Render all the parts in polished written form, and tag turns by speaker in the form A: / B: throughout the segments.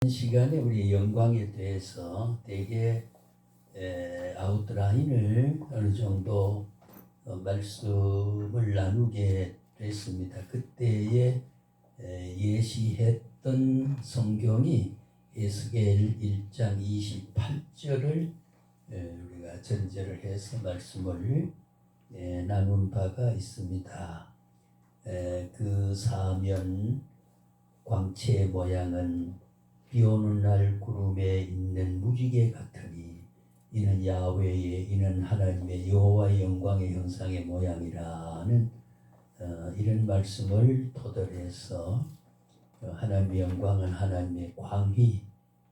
A: 시간에 우리 영광에 대해서 되게 아웃라인을 어느 정도 말씀을 나누게 됐습니다. 그때에 예시했던 성경이 에스겔 1장 28절을 우리가 전제를 해서 말씀을 나눈 바가 있습니다. 그 사면 광채의 모양은 비오는 날 구름에 있는 무지개 같으니 이는 야훼의 이는 하나님의 여호와의 영광의 형상의 모양이라는 이런 말씀을 토대로 해서 하나님의 영광은 하나님의 광희,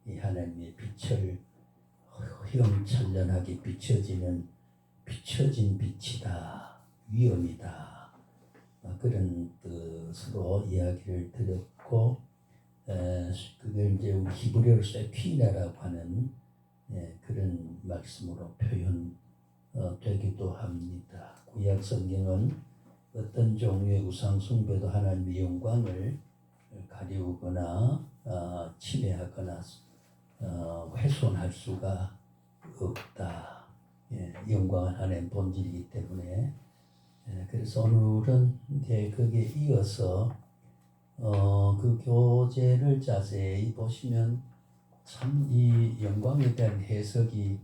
A: 이 하나님의 빛을 휘황찬란하게 비춰진 빛이다, 위엄이다, 그런 뜻으로 이야기를 드렸고, 그걸 이제 우리 히브리어로 세퀴나라고 하는 그런 말씀으로 표현되기도 합니다. 구약 성경은 어떤 종류의 우상 숭배도 하나님의 영광을 가리우거나 침해하거나 훼손할 수가 없다. 영광은 하나님의 본질이기 때문에. 그래서 오늘은 이제 거기에 이어서 그 교재를 자세히 보시면 참 이 영광에 대한 해석이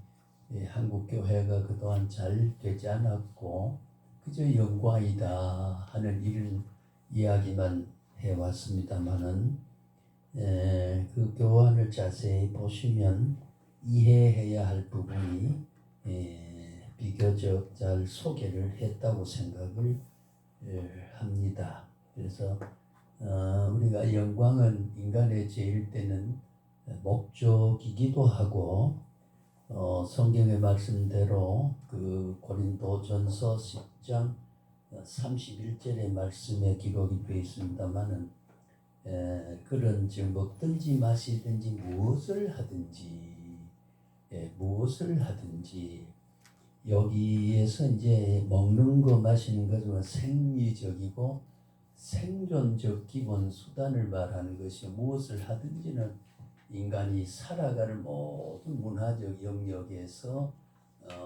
A: 한국 교회가 그동안 잘 되지 않았고 그저 영광이다 하는 이런 이야기만 해왔습니다만은 그 교환을 자세히 보시면 이해해야 할 부분이 비교적 잘 소개를 했다고 생각을 합니다. 그래서 우리가 영광은 인간의 제일 때는 목적이기도 하고 성경의 말씀대로 그 고린도전서 10장 31절의 말씀에 기록이 되어 있습니다만은 그런 즉 먹든지 마시든지 무엇을 하든지 여기에서 이제 먹는 거 마시는 것은 생리적이고 생존적 기본 수단을 말하는 것이 무엇을 하든지는 인간이 살아가는 모든 문화적 영역에서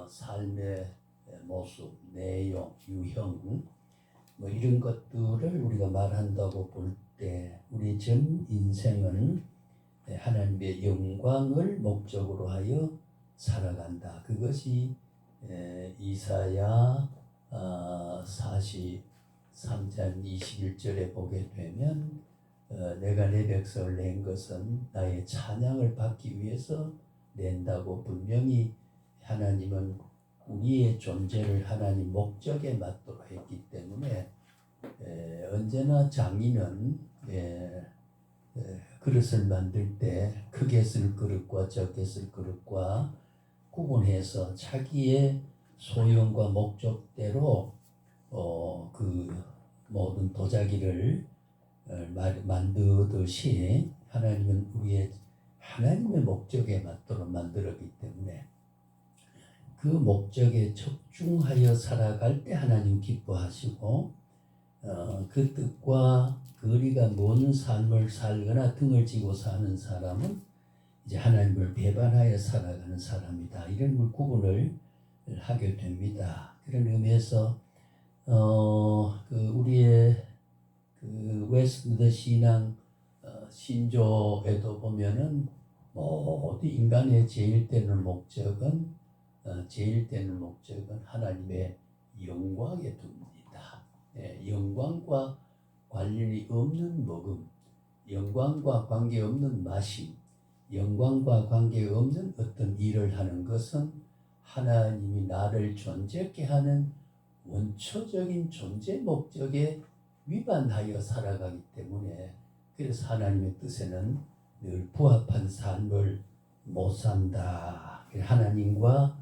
A: 삶의 모습, 내용, 유형 뭐 이런 것들을 우리가 말한다고 볼 때 우리 전 인생은 하나님의 영광을 목적으로 하여 살아간다. 그것이 이사야 43장 21절에 보게 되면 내가 내 백성을 낸 것은 나의 찬양을 받기 위해서 낸다고 분명히 하나님은 우리의 존재를 하나님 목적에 맞도록 했기 때문에 언제나 장인은 그릇을 만들 때 크게 쓸 그릇과 적게 쓸 그릇과 구분해서 자기의 소용과 목적대로 그 모든 도자기를 만드듯이 하나님은 하나님의 목적에 맞도록 만들었기 때문에 그 목적에 적중하여 살아갈 때 하나님 기뻐하시고 그 뜻과 거리가 먼 삶을 살거나 등을 지고 사는 사람은 이제 하나님을 배반하여 살아가는 사람이다. 이런 구분을 하게 됩니다. 그런 의미에서 우리의 그 웨스트 신앙 신조에도 보면은 모든 인간의 제일 되는 목적은 하나님의 영광에 둡니다. 영광과 관련이 없는 먹음, 영광과 관계없는 마심, 영광과 관계없는 어떤 일을 하는 것은 하나님이 나를 존재케 하는 원초적인 존재 목적에 위반하여 살아가기 때문에 그래서 하나님의 뜻에는 늘 부합한 삶을 못 산다. 하나님과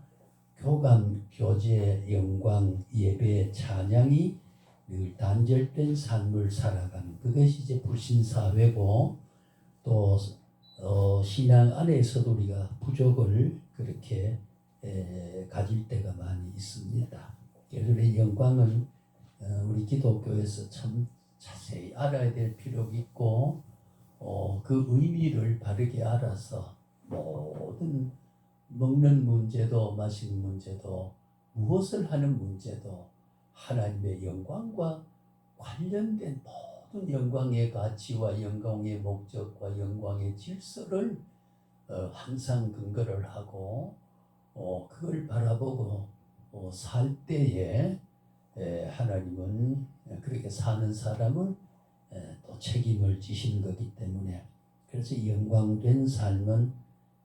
A: 교감, 교제, 영광, 예배, 찬양이 늘 단절된 삶을 살아가는 그것이 이제 불신사회고 또 신앙 안에서도 우리가 부족을 그렇게 가질 때가 많이 있습니다. 그래서 영광은 우리 기독교에서 참 자세히 알아야 될 필요가 있고 그 의미를 바르게 알아서 모든 먹는 문제도 마시는 문제도 무엇을 하는 문제도 하나님의 영광과 관련된 모든 영광의 가치와 영광의 목적과 영광의 질서를 항상 근거를 하고 그걸 바라보고 살 때에 하나님은 그렇게 사는 사람을 또 책임을 지시는 거기 때문에 그래서 영광된 삶은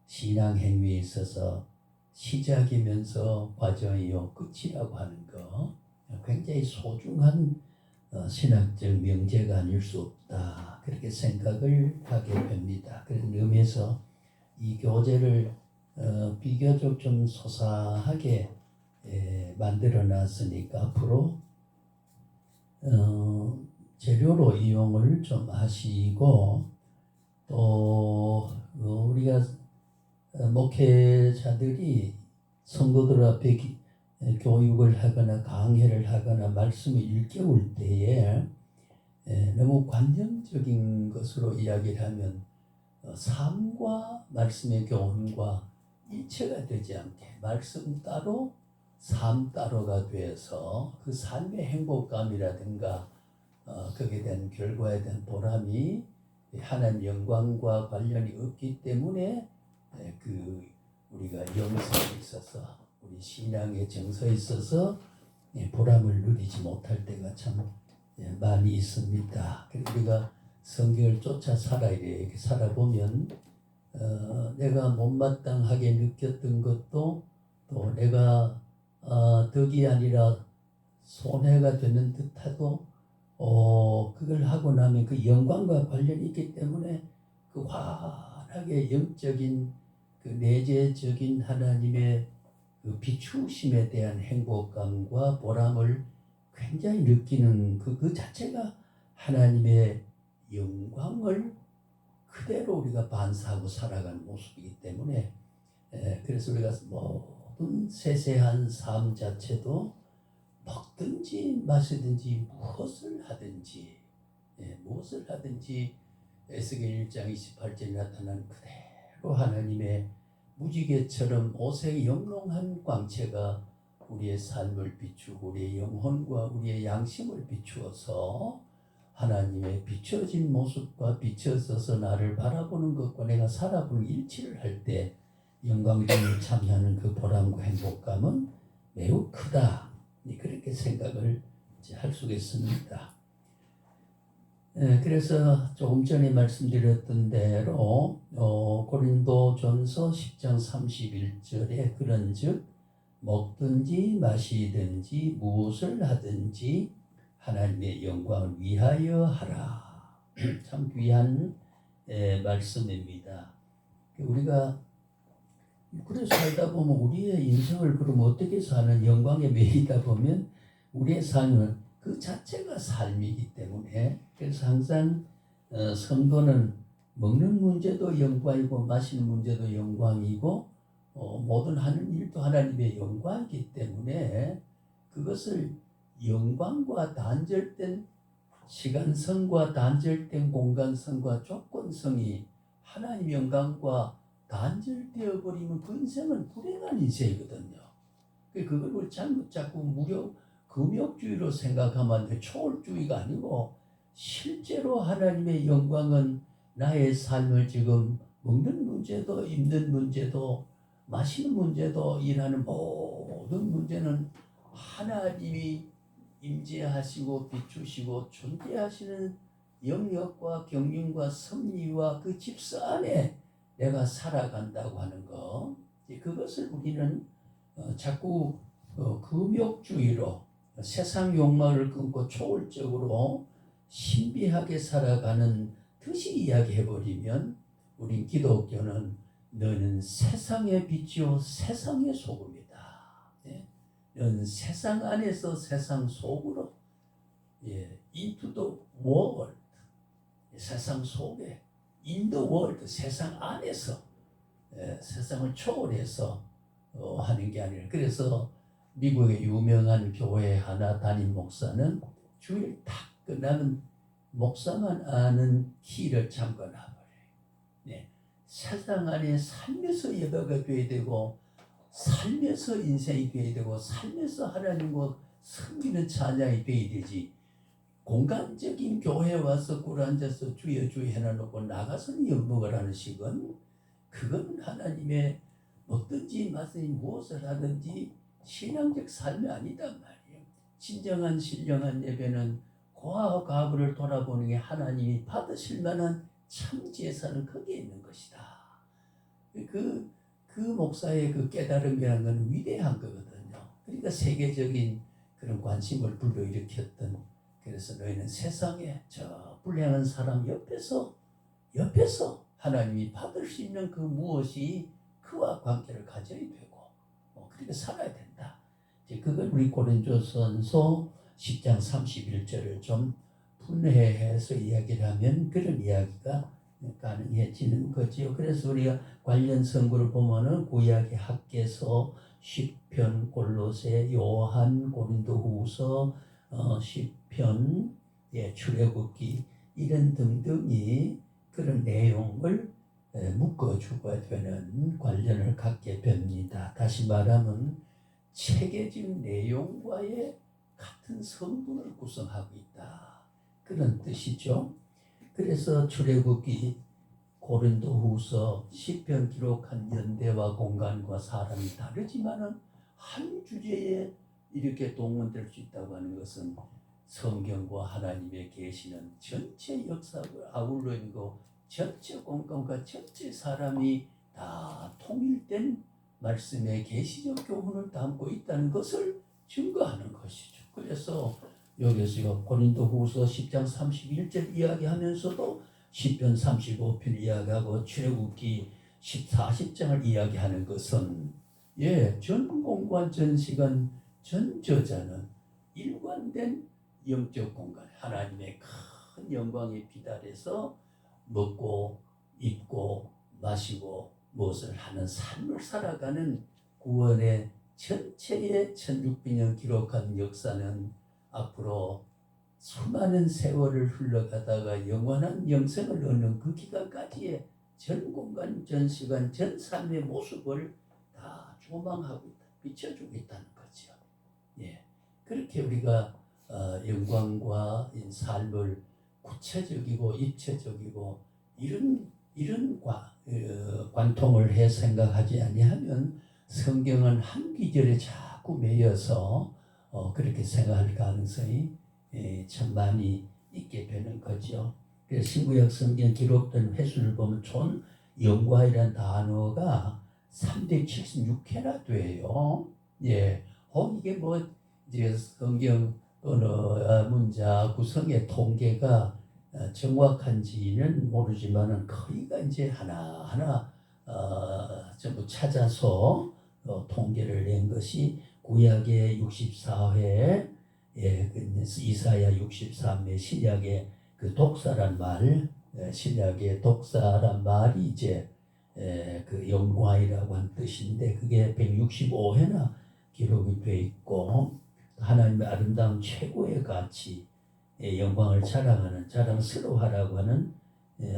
A: 신앙 행위에 있어서 시작이면서 과정이요 끝이라고 하는 거 굉장히 소중한 신학적 명제가 아닐 수 없다 그렇게 생각을 하게 됩니다. 그런 의미에서 이 교재를 비교적 좀 소사하게 만들어 놨으니까 앞으로 재료로 이용을 좀 하시고 또 우리가 목회자들이 성도들 앞에 교육을 하거나 강해를 하거나 말씀을 일깨울 때에 너무 관념적인 것으로 이야기를 하면 삶과 말씀의 교훈과 일체가 되지 않게 말씀 따로 삶 따로가 되어서 그 삶의 행복감이라든가 거기에 대한 결과에 대한 보람이 하나님 영광과 관련이 없기 때문에 우리가 영성에 있어서 우리 신앙의 정서에 있어서 보람을 누리지 못할 때가 참 많이 있습니다. 우리가 성경을 쫓아 살아야 돼. 이렇게 살아보면 내가 못마땅하게 느꼈던 것도 또 내가 덕이 아니라 손해가 되는 듯하도 그걸 하고 나면 그 영광과 관련이 있기 때문에 그 환하게 영적인 그 내재적인 하나님의 그 비추심에 대한 행복감과 보람을 굉장히 느끼는 그 자체가 하나님의 영광을 그대로 우리가 반사하고 살아가는 모습이기 때문에 그래서 우리가 모든 세세한 삶 자체도 먹든지 마시든지 무엇을 하든지 에스겔 1장 28절에 나타난 그대로 하나님의 무지개처럼 오색 영롱한 광채가 우리의 삶을 비추고 우리의 영혼과 우리의 양심을 비추어서 하나님의 비춰진 모습과 비춰서서 나를 바라보는 것과 내가 살아보는 일치를 할 때 영광중을 참여하는 그 보람과 행복감은 매우 크다. 그렇게 생각을 할 수가 있습니다. 그래서 조금 전에 말씀드렸던 대로 고린도전서 10장 31절에 그런즉 먹든지 마시든지 무엇을 하든지 하나님의 영광을 위하여 하라. 참 귀한 말씀입니다. 우리가 그래 살다 보면 우리의 인생을 그럼 어떻게 사는 영광에 매이다 보면 우리의 삶은 그 자체가 삶이기 때문에 그래서 항상 성도는 먹는 문제도 영광이고 마시는 문제도 영광이고 모든 하는 일도 하나님의 영광이기 때문에 그것을 영광과 단절된 시간성과 단절된 공간성과 조건성이 하나님 영광과 단절되어 버리면 그 인생은 불행한 인생이거든요. 그걸 우리 잘못 자꾸 무력 금욕주의로 생각하면 안 돼. 초월주의가 아니고 실제로 하나님의 영광은 나의 삶을 지금 먹는 문제도 입는 문제도 마시는 문제도 일하는 모든 문제는 하나님이 임재하시고 비추시고 존재하시는 영역과 경륜과 섭리와 그 질서 안에 내가 살아간다고 하는 것 그것을 우리는 자꾸 금욕주의로 세상 욕망을 끊고 초월적으로 신비하게 살아가는 듯이 이야기해버리면 우린 기독교는 너는 세상의 빛이요 세상의 소금이다. 너는 세상 안에서 세상 속으로 into the world 세상 속에 in the world 세상 안에서 세상을 초월해서 하는 게 아니라 그래서 미국의 유명한 교회 하나 담임 목사는 주일 딱 끝나면 목사만 아는 키를 잠궈놔버려요. 네. 세상 안에 살면서 예배가 돼야 되고, 살면서 인생이 돼야 되고, 살면서 하나님과 섬기는 찬양이 돼야 되지. 공간적인 교회에 와서 꿇어앉아서 주여 주여 해놔놓고 나가서는 엿먹으라는 식은, 그건 하나님의 먹든지 마든지 무엇을 하든지 신앙적 삶이 아니단 말이에요. 진정한 신령한 예배는 고아와 과부를 돌아보는 게 하나님이 받으실 만한 참 제사는 거기에 있는 것이다. 그 목사의 그 깨달음이라는 건 위대한 거거든요. 그러니까 세계적인 그런 관심을 불러일으켰던, 그래서 너희는 세상에 저 불량한 사람 옆에서 하나님이 받을 수 있는 그 무엇이 그와 관계를 가져야 되고, 그렇게 살아야 된다. 이제 그걸 우리 고린도전서 10장 31절을 좀 분해해서 이야기를 하면 그런 이야기가 가능해지는 거지요. 그래서 우리가 관련 성구를 보면은 구약의 학개서, 시편, 골로새, 요한, 고린도후서, 시편, 출애굽기 이런 등등이 그런 내용을 묶어주고 되는 관련을 갖게 됩니다. 다시 말하면 체계적 내용과의 같은 성분을 구성하고 있다. 그런 뜻이죠. 그래서 출애굽기, 고린도후서, 시편 기록한 연대와 공간과 사람이 다르지만은 한 주제에 이렇게 동원될 수 있다고 하는 것은 성경과 하나님의 계시는 전체 역사를 아울러 있고 전체 공간과 전체 사람이 다 통일된 말씀의 계시적 교훈을 담고 있다는 것을 증거하는 것이죠. 그래서 여기서 고린도후서 10장 31절 이야기하면서도 시편 35편 이야기하고 출애굽기 40장을 이야기하는 것은 전 공간 전 시간 전 저자는 일관된 영적 공간, 하나님의 큰 영광에 비달해서 먹고 입고 마시고 무엇을 하는 삶을 살아가는 구원의 전체의 1600년 기록한 역사는 앞으로 수많은 세월을 흘러가다가 영원한 영생을 얻는 그 기간까지의 전 공간, 전 시간, 전 삶의 모습을 다 조망하고 있다, 비춰주고 있다는 거죠. 그렇게 우리가 영광과 삶을 구체적이고 입체적이고 이런 관통을 해 생각하지 아니하면 성경은 한 귀절에 자꾸 매여서 그렇게 생각할 가능성이 참 많이 있게 되는 거죠. 그래서 신구약 성경 기록된 횟수를 보면 총 영광이라는 단어가 376회나 돼요. 이게 뭐 이제 성경 언어 문자 구성의 통계가 정확한지는 모르지만은 거의가 이제 하나하나 전부 찾아서 통계를 낸 것이 구약의 64회, 이사야 63회, 신약의 그 독사란 말, 신약의 독사란 말이 이제 그 영광이라고 한 뜻인데 그게 165회나 기록이 돼 있고, 하나님의 아름다운 최고의 가치, 영광을 자랑하는, 자랑스러워하라고 하는,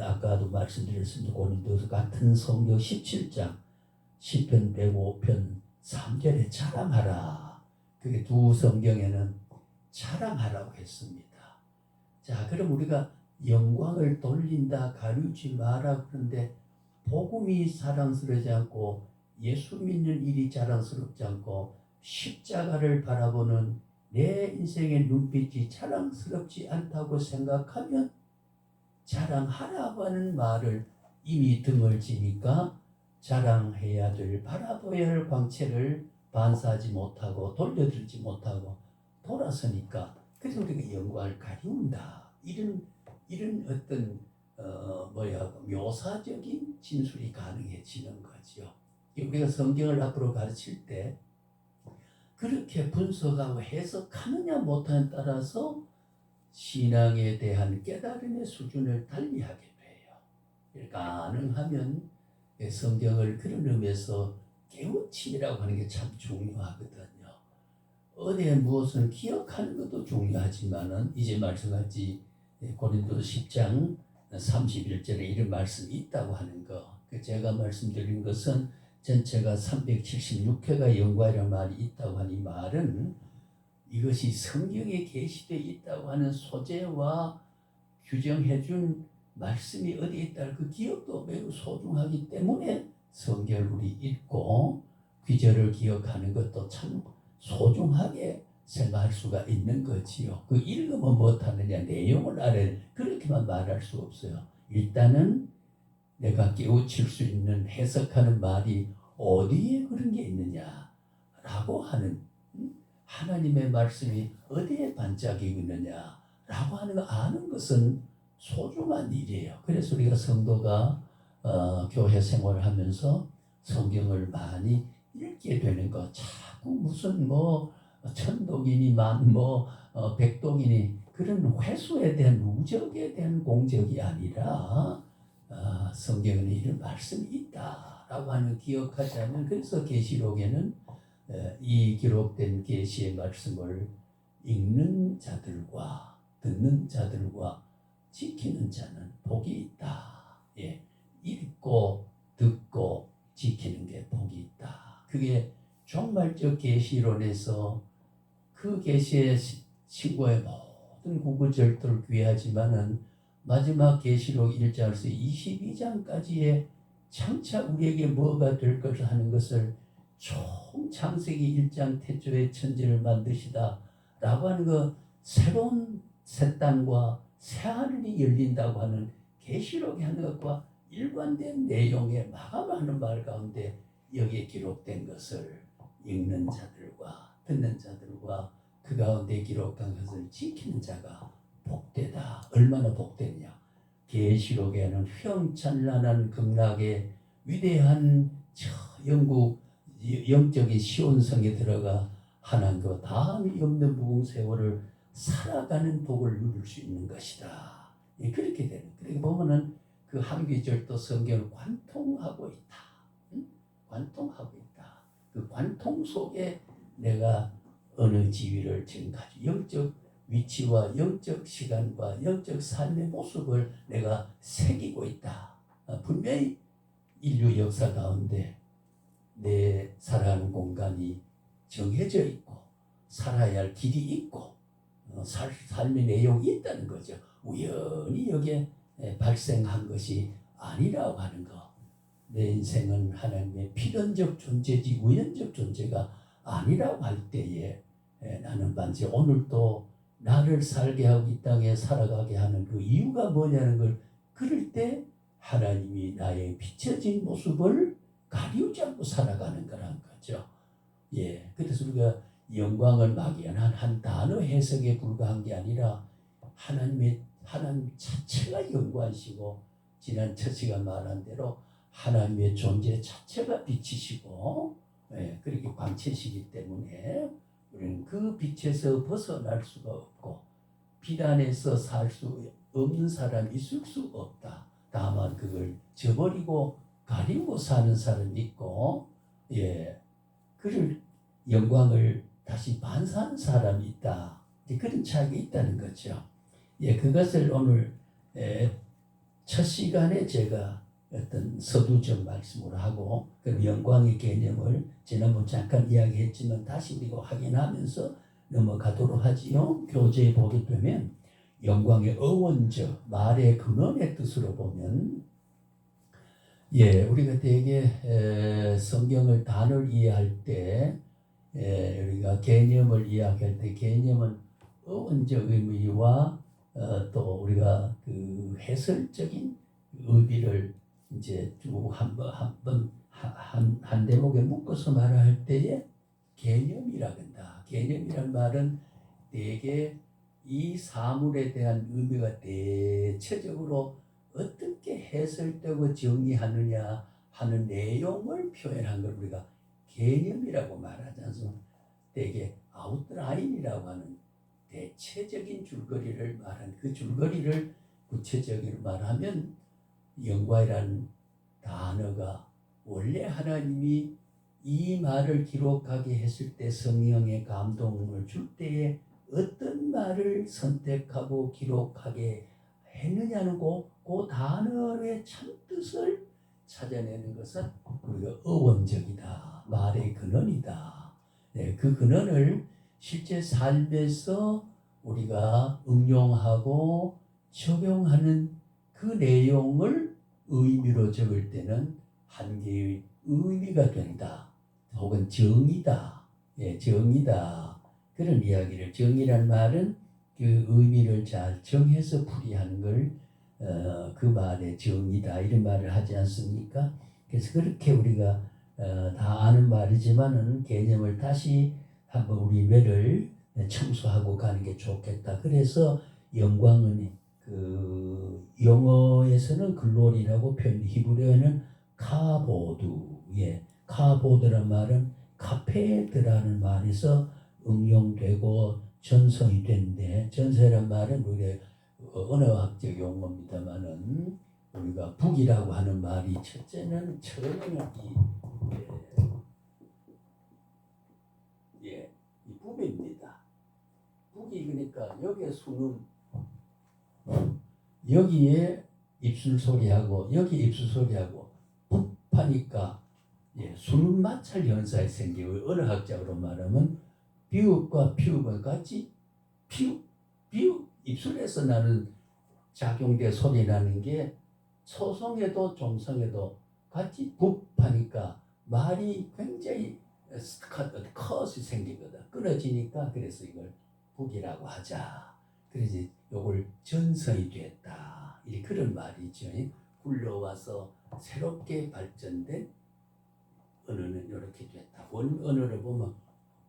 A: 아까도 말씀드렸습니다. 고린도서 같은 성경 17장 시편 105편 3절에 자랑하라. 그게 두 성경에는 자랑하라고 했습니다. 자, 그럼 우리가 영광을 돌린다, 가리우지 마라 그런데 복음이 자랑스러워지 않고 예수 믿는 일이 자랑스럽지 않고 십자가를 바라보는 내 인생의 눈빛이 자랑스럽지 않다고 생각하면 자랑하라고 하는 말을 이미 등을 지니까 자랑해야 될, 바라보아야 할 광채를 반사하지 못하고 돌려들지 못하고 돌아서니까 그래서 우리가 영광을 가리운다. 이런 어떤 묘사적인 진술이 가능해지는 거죠. 우리가 성경을 앞으로 가르칠 때 그렇게 분석하고 해석하느냐 못하느냐에 따라서 신앙에 대한 깨달음의 수준을 달리하게 돼요. 가능하면 성경을 그런 의미에서 깨우침이라고 하는 게 참 중요하거든요. 어디에 무엇을 기억하는 것도 중요하지만은 이제 말씀하지 고린도서 10장 31절에 이런 말씀이 있다고 하는 거. 제가 말씀드린 것은 전체가 376회가 연관이라는 말이 있다고 하는 이 말은 이것이 성경에 게시되어 있다고 하는 소재와 규정해준 말씀이 어디에 있다 그 기억도 매우 소중하기 때문에 성경을 우리 읽고 귀절을 기억하는 것도 참 소중하게 생각할 수가 있는 거지요. 그 읽으면 못하느냐 내용을 알아야 그렇게만 말할 수 없어요. 일단은 내가 깨우칠 수 있는 해석하는 말이 어디에 그런 게 있느냐라고 하는 하나님의 말씀이 어디에 반짝이고 있느냐라고 하는 거 아는 것은 소중한 일이에요. 그래서 우리가 성도가 교회 생활을 하면서 성경을 많이 읽게 되는 거. 자꾸 무슨 천독이니 백독이니 그런 회수에 대한 누적에 대한 공적이 아니라 성경에 이런 말씀이 있다라고 하는 기억하자면 그래서 계시록에는 이 기록된 계시의 말씀을 읽는 자들과 듣는 자들과 지키는 자는 복이 있다. 예, 읽고 듣고 지키는 게 복이 있다. 그게 종말적 계시론에서 그 계시의 신고의 모든 구구절도를 귀하지만은 마지막 계시록 1장에서 22장까지의 장차 우리에게 뭐가 될 것을 하는 것을 총 창세기 1장 태초에 천지를 만드시다 라고 하는 그 새로운 새 땅과 새 하늘이 열린다고 하는 계시록에 하는 것과 일관된 내용의 마감하는 말 가운데 여기에 기록된 것을 읽는 자들과 듣는 자들과 그 가운데 기록한 것을 지키는 자가 복되다. 얼마나 복되냐. 계시록에는 휘황찬란한 극락의 위대한 영국 영적인 시온성에 들어가 하나님과 다함이 없는 무궁세월을 살아가는 복을 누릴 수 있는 것이다. 그렇게 되는. 그렇게 보면은 그 한귀절도 성경을 관통하고 있다. 관통하고 있다. 그 관통 속에 내가 어느 지위를 지금까지 영적 위치와 영적 시간과 영적 삶의 모습을 내가 새기고 있다. 분명히 인류 역사 가운데 내 살아가는 공간이 정해져 있고 살아야 할 길이 있고 삶의 내용이 있다는 거죠. 우연히 여기에 발생한 것이 아니라고 하는 거. 내 인생은 하나님의 필연적 존재지 우연적 존재가 아니라고 할 때에 나는 반드시 오늘도 나를 살게 하고 이 땅에 살아가게 하는 그 이유가 뭐냐는 걸 그럴 때 하나님이 나의 비춰진 모습을 가리우지 않고 살아가는 거란 거죠. 예, 그래서 우리가 영광을 막연한 한 단어 해석에 불과한 게 아니라 하나님 자체가 영광이시고 지난 첫 시간 말한 대로 하나님의 존재 자체가 빛이시고 그렇게 광채시기 때문에 우리는 그 빛에서 벗어날 수가 없고 빛 안에서 살 수 없는 사람이 있을 수 없다. 다만 그걸 저버리고 가리고 사는 사람이 있고 그를 영광을 다시 반사하는 사람이 있다. 그런 차이가 있다는 거죠. 그것을 오늘 첫 시간에 제가 어떤 서두적 말씀으로 하고 그 영광의 개념을 지난번 잠깐 이야기했지만 다시 우리가 확인하면서 넘어가도록 하지요. 교재에 보게 되면 영광의 어원적 말의 근원의 뜻으로 보면 우리가 되게 성경을 단어를 이해할 때 우리가 개념을 이야기할 때 개념은 어원적 의미와 또 우리가 그 해설적인 의미를 이제 쭉 한 대목에 묶어서 말할 때에 개념이라 한다. 개념이란 말은 대개 이 사물에 대한 의미가 대체적으로 어떻게 해설되고 정의하느냐 하는 내용을 표현한 걸 우리가 개념이라고 말하지 않습니까? 대개 아웃라인이라고 하는 대체적인 줄거리를 말한 그 줄거리를 구체적으로 말하면 영광이라는 단어가 원래 하나님이 이 말을 기록하게 했을 때 성령의 감동을 줄 때에 어떤 말을 선택하고 기록하게 했느냐는 그 단어의 참뜻을 찾아내는 것은 우리가 어원적이다. 말의 근원이다. 네, 그 근원을 실제 삶에서 우리가 응용하고 적용하는 그 내용을 의미로 적을 때는 한 개의 의미가 된다. 혹은 정의다. 예, 정의다. 그런 이야기를 정의란 말은 그 의미를 잘 정해서 풀이하는 걸 그 말의 정의다 이런 말을 하지 않습니까? 그래서 그렇게 우리가 다 아는 말이지만은 개념을 다시 한번 우리 뇌를 청소하고 가는 게 좋겠다. 그래서 영광은 그 영어에서는 글로리라고 표현, 히브리어는 카보드, 예, 카보드란 말은 카페드라는 말에서 응용되고 전성이 된데, 전서란 말은 우리가 언어학적 용어입니다만은 우리가 북이라고 하는 말이 첫째는 처음에는 이 북입니다. 북이 그러니까 여기에 수는 여기에 입술 소리하고 여기 입술 소리하고 북하니까 수는 마찰 현상이 생기고 언어학적으로 말하면 비읍과 피읍과 같이 피읍 입술에서 나는 작용돼 소리 나는 게 소성에도 중성에도 같이 북하니까 말이 굉장히 컷이 생기거든. 끊어지니까 그래서 이걸 북이라고 하자. 그래서 이걸 전성이 됐다. 이 그런 말이죠. 굴러와서 새롭게 발전된 언어는 이렇게 됐다. 원 언어를 보면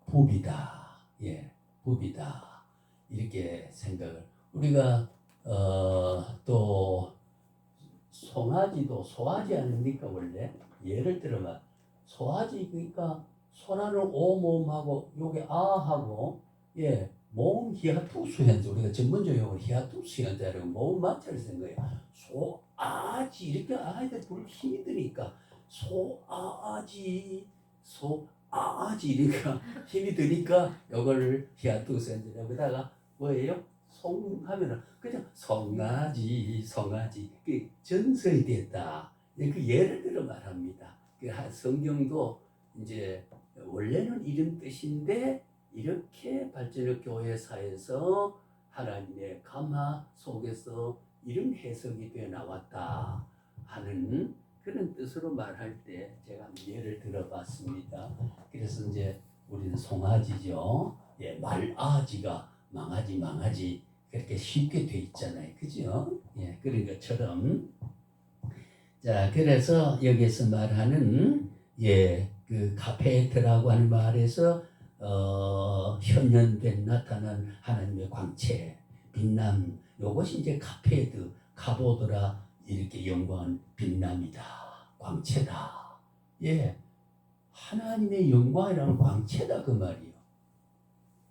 A: 부비다. 예, 부비다. 이렇게 생각을 우리가 또 송아지도 소아지 아닙니까 원래? 예를 들어만 소아지 그러니까 소나는 오몸하고 요게 아하고 예. 모음 히아투스 현자 우리가 전문적인 용어로 히아투스 현자라고 모음 마찰을 쓴 거예요. 소아지 이렇게 아이들 부를 힘이 드니까 소아지 이러니까 힘이 드니까 이걸 히아투스 현자라고 그러다가 뭐예요? 송하면은 그냥 송아지 그 전설이 됐다. 그 예를 들어 말합니다. 그 성경도 이제 원래는 이런 뜻인데 이렇게 발전적 교회사에서 하나님의 감화 속에서 이런 해석이 되어 나왔다 하는 그런 뜻으로 말할 때 제가 예를 들어봤습니다. 그래서 이제 우리는 송아지죠. 예, 말아지가 망아지 그렇게 쉽게 돼 있잖아요. 그죠? 예, 그런 것처럼 자 그래서 여기서 말하는 그 카페트라고 하는 말에서 현현된 나타난 하나님의 광채, 빛남, 요것이 이제 카페드, 카보드라 이렇게 영광한 빛남이다, 광채다. 예, 하나님의 영광이라는 광채다 그 말이요.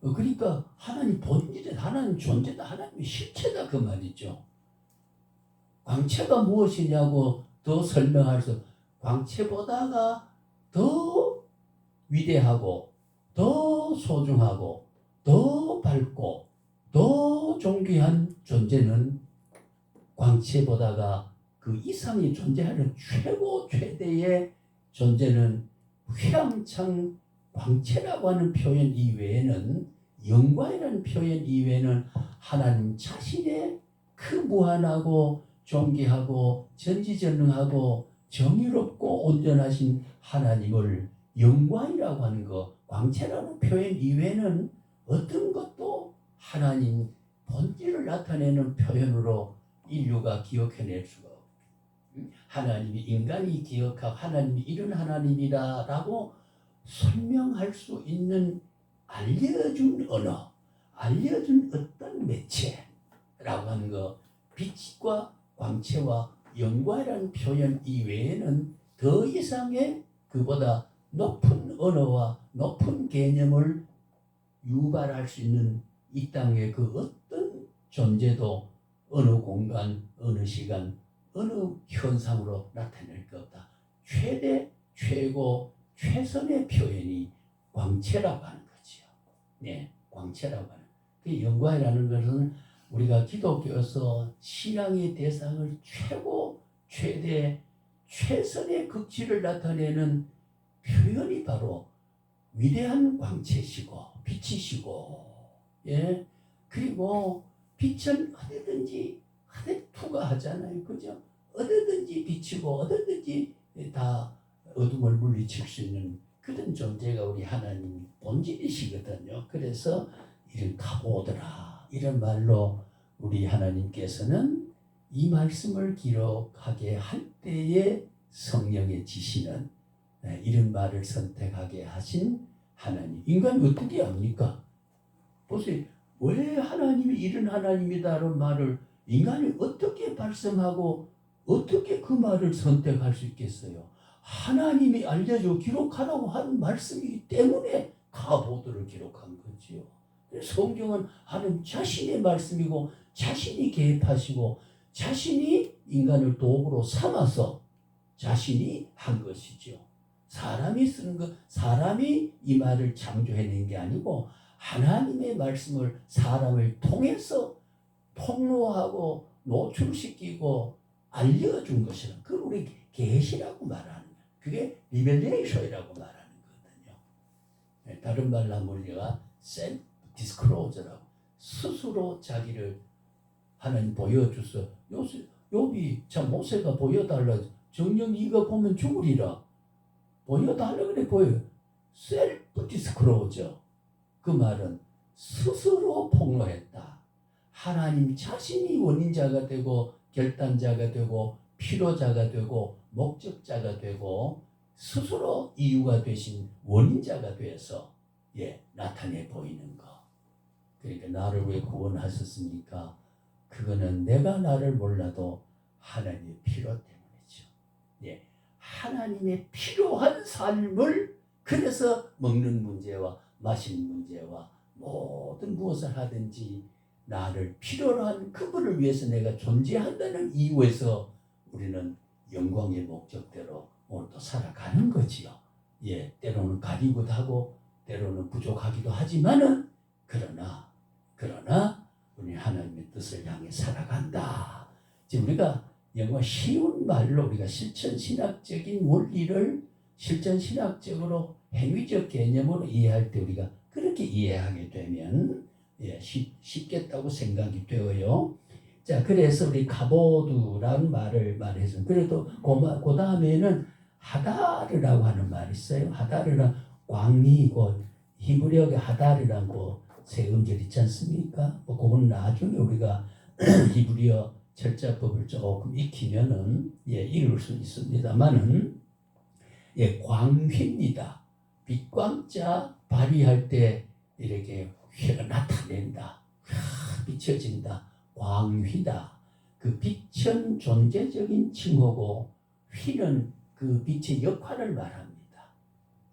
A: 그러니까 하나님 본질이다, 하나님 존재다, 하나님의 실체다 그 말이죠. 광채가 무엇이냐고 더 설명할 수, 광채보다가 더 위대하고 더 소중하고 더 밝고 더 존귀한 존재는 광채보다가 그 이상이 존재하는 최대의 존재는 휘황찬 광채라고 하는 표현 이외에는 영광이라는 표현 이외에는 하나님 자신의 그 무한하고 존귀하고 전지전능하고 정의롭고 온전하신 하나님을 영광이라고 하는 것, 광채라는 표현 이외에는 어떤 것도 하나님 본질을 나타내는 표현으로 인류가 기억해낼 수가 없고 하나님이 인간이 기억하고 하나님이 이런 하나님이다라고 설명할 수 있는 알려준 언어, 알려준 어떤 매체라고 하는 것, 빛과 광채와 영광이라는 표현 이외에는 더 이상의 그보다 높은 언어와 높은 개념을 유발할 수 있는 이 땅의 그 어떤 존재도 어느 공간, 어느 시간, 어느 현상으로 나타낼 것 없다. 최대, 최고, 최선의 표현이 광채라고 하는 거지요. 네, 광채라고 하는. 그 영광이라는 것은 우리가 기독교에서 신앙의 대상을 최대 최선의 극치를 나타내는 표현이 바로 위대한 광채시고 빛이시고, 예, 그리고 빛은 어디든지 투과하잖아요, 그죠? 어디든지 비치고 어디든지 다 어둠을 물리칠 수 있는 그런 존재가 우리 하나님 본질이시거든요. 그래서 이런 가보더라 이런 말로 우리 하나님께서는 이 말씀을 기록하게 할 때에 성령의 지시는 이런 말을 선택하게 하신 하나님. 인간이 어떻게 합니까? 보세요. 왜 하나님이 이런 하나님이다라는 말을 인간이 어떻게 발성하고 어떻게 그 말을 선택할 수 있겠어요? 하나님이 알려줘 기록하라고 한 말씀이기 때문에 가보도를 기록한 거지요. 성경은 하나님 자신의 말씀이고 자신이 개입하시고 자신이 인간을 도구로 삼아서 자신이 한 것이죠. 사람이 쓰는 것, 사람이 이 말을 창조해낸 게 아니고 하나님의 말씀을 사람을 통해서 폭로하고 노출시키고 알려준 것이라. 그걸 우리 계시라고 말하는 거예요. 그게 리벨레이션이라고 말하는 거거든요. 다른 말로 하면 우리가 셀프 디스클로저라고 스스로 자기를 하나님 보여줘서 욥이 참 모세가 보여달라 정녕 네가 보면 죽으리라 보여달라 그래 보여. 셀프 디스클로저 그 말은 스스로 폭로했다. 하나님 자신이 원인자가 되고 결단자가 되고 필요자가 되고 목적자가 되고 스스로 이유가 되신 원인자가 되어서 나타내 보이는 거. 그러니까 나를 왜 구원하셨습니까? 그거는 내가 나를 몰라도 하나님의 필요 때문이죠. 하나님의 필요한 삶을 그래서 먹는 문제와 마시는 문제와 모든 무엇을 하든지 나를 필요로 한 그분을 위해서 내가 존재한다는 이유에서 우리는 영광의 목적대로 오늘도 살아가는 거지요. 때로는 가리기도 하고 때로는 부족하기도 하지만은 그러나 우리 하나님의 뜻을 향해 살아간다. 지금 우리가 영어 쉬운 말로 우리가 실천신학적인 원리를 실천신학적으로 행위적 개념으로 이해할 때 우리가 그렇게 이해하게 되면 쉽겠다고 생각이 되어요. 자, 그래서 우리 가보드라는 말을 말해서 그래도 그 다음에는 하다르라고 하는 말이 있어요. 하다르는 광리이고 히브리어의 하다르라고 세 음절 있지 않습니까? 그건 나중에 우리가 히브리어 철자법을 조금 익히면은 읽을 수 있습니다만은 광휘입니다. 빛광자 발휘할 때 이렇게 휘가 나타낸다. 비춰진다. 광휘다. 그 빛은 존재적인 칭호고 휘는 그 빛의 역할을 말합니다.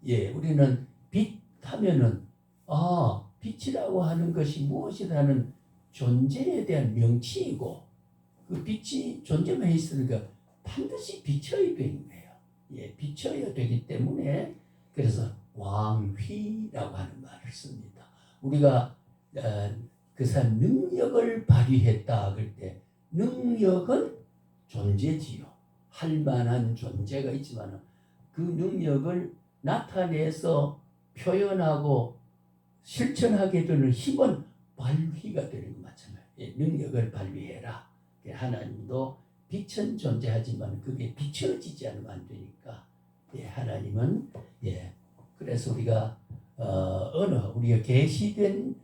A: 우리는 빛 하면은 빛이라고 하는 것이 무엇이라는 존재에 대한 명칭이고 그 빛이 존재만 있으니까 반드시 비춰야 되는 거예요. 비춰야 되기 때문에 그래서 광휘라고 하는 말을 씁니다. 우리가 그 사람 능력을 발휘했다 그럴 때 능력은 존재지요. 할 만한 존재가 있지만 그 능력을 나타내서 표현하고 실천하게 되는 힘은 발휘가 되는 것 마찬가지예요. 능력을 발휘해라. 하나님도 빛은 존재하지만 그게 비춰지지 않으면 안 되니까 하나님은 그래서 우리가 우리가 계시된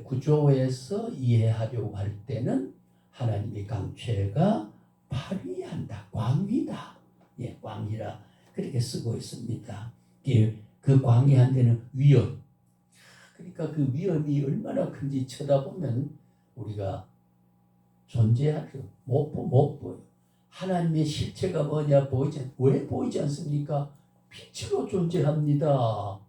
A: 구조에서 이해하려고 할 때는 하나님의 강체가 발휘한다. 광휘다. 광휘라 그렇게 쓰고 있습니다. 그 광휘한 데는 위엄. 그러니까 그 위엄이 얼마나 큰지 쳐다보면 우리가 존재하죠. 못 보여. 하나님의 실체가 뭐냐 왜 보이지 않습니까? 빛으로 존재합니다.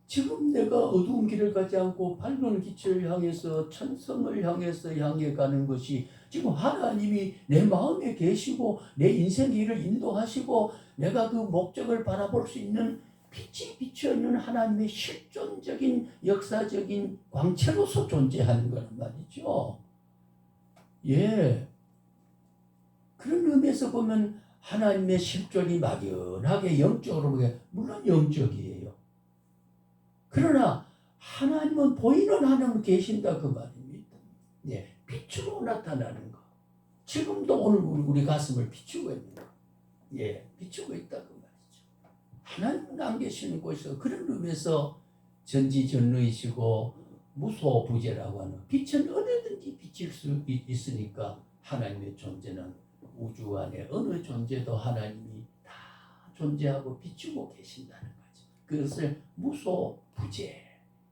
A: 지금 내가 어두운 길을 가지 않고 밝은 빛을 향해서 천성을 향해 가는 것이 지금 하나님이 내 마음에 계시고 내 인생 길을 인도하시고 내가 그 목적을 바라볼 수 있는 빛이 비추어있는 하나님의 실존적인 역사적인 광채로서 존재하는 거란 말이죠. 예. 그런 의미에서 보면 하나님의 실존이 막연하게 영적으로 보면 물론 영적이에요. 그러나 하나님은 보이는 하나님 계신다 그 말입니다. 예. 빛으로 나타나는 거. 지금도 오늘 우리 가슴을 비추고 있는 거. 예. 비추고 있다 그 말이죠. 하나님은 안 계시는 곳에서 그런 의미에서 전지전능이시고 무소부재라고 하는 빛은 어디든지 비칠 수 있으니까 하나님의 존재는 우주 안에 어느 존재도 하나님이 다 존재하고 비추고 계신다는 거죠. 그것을 무소부재,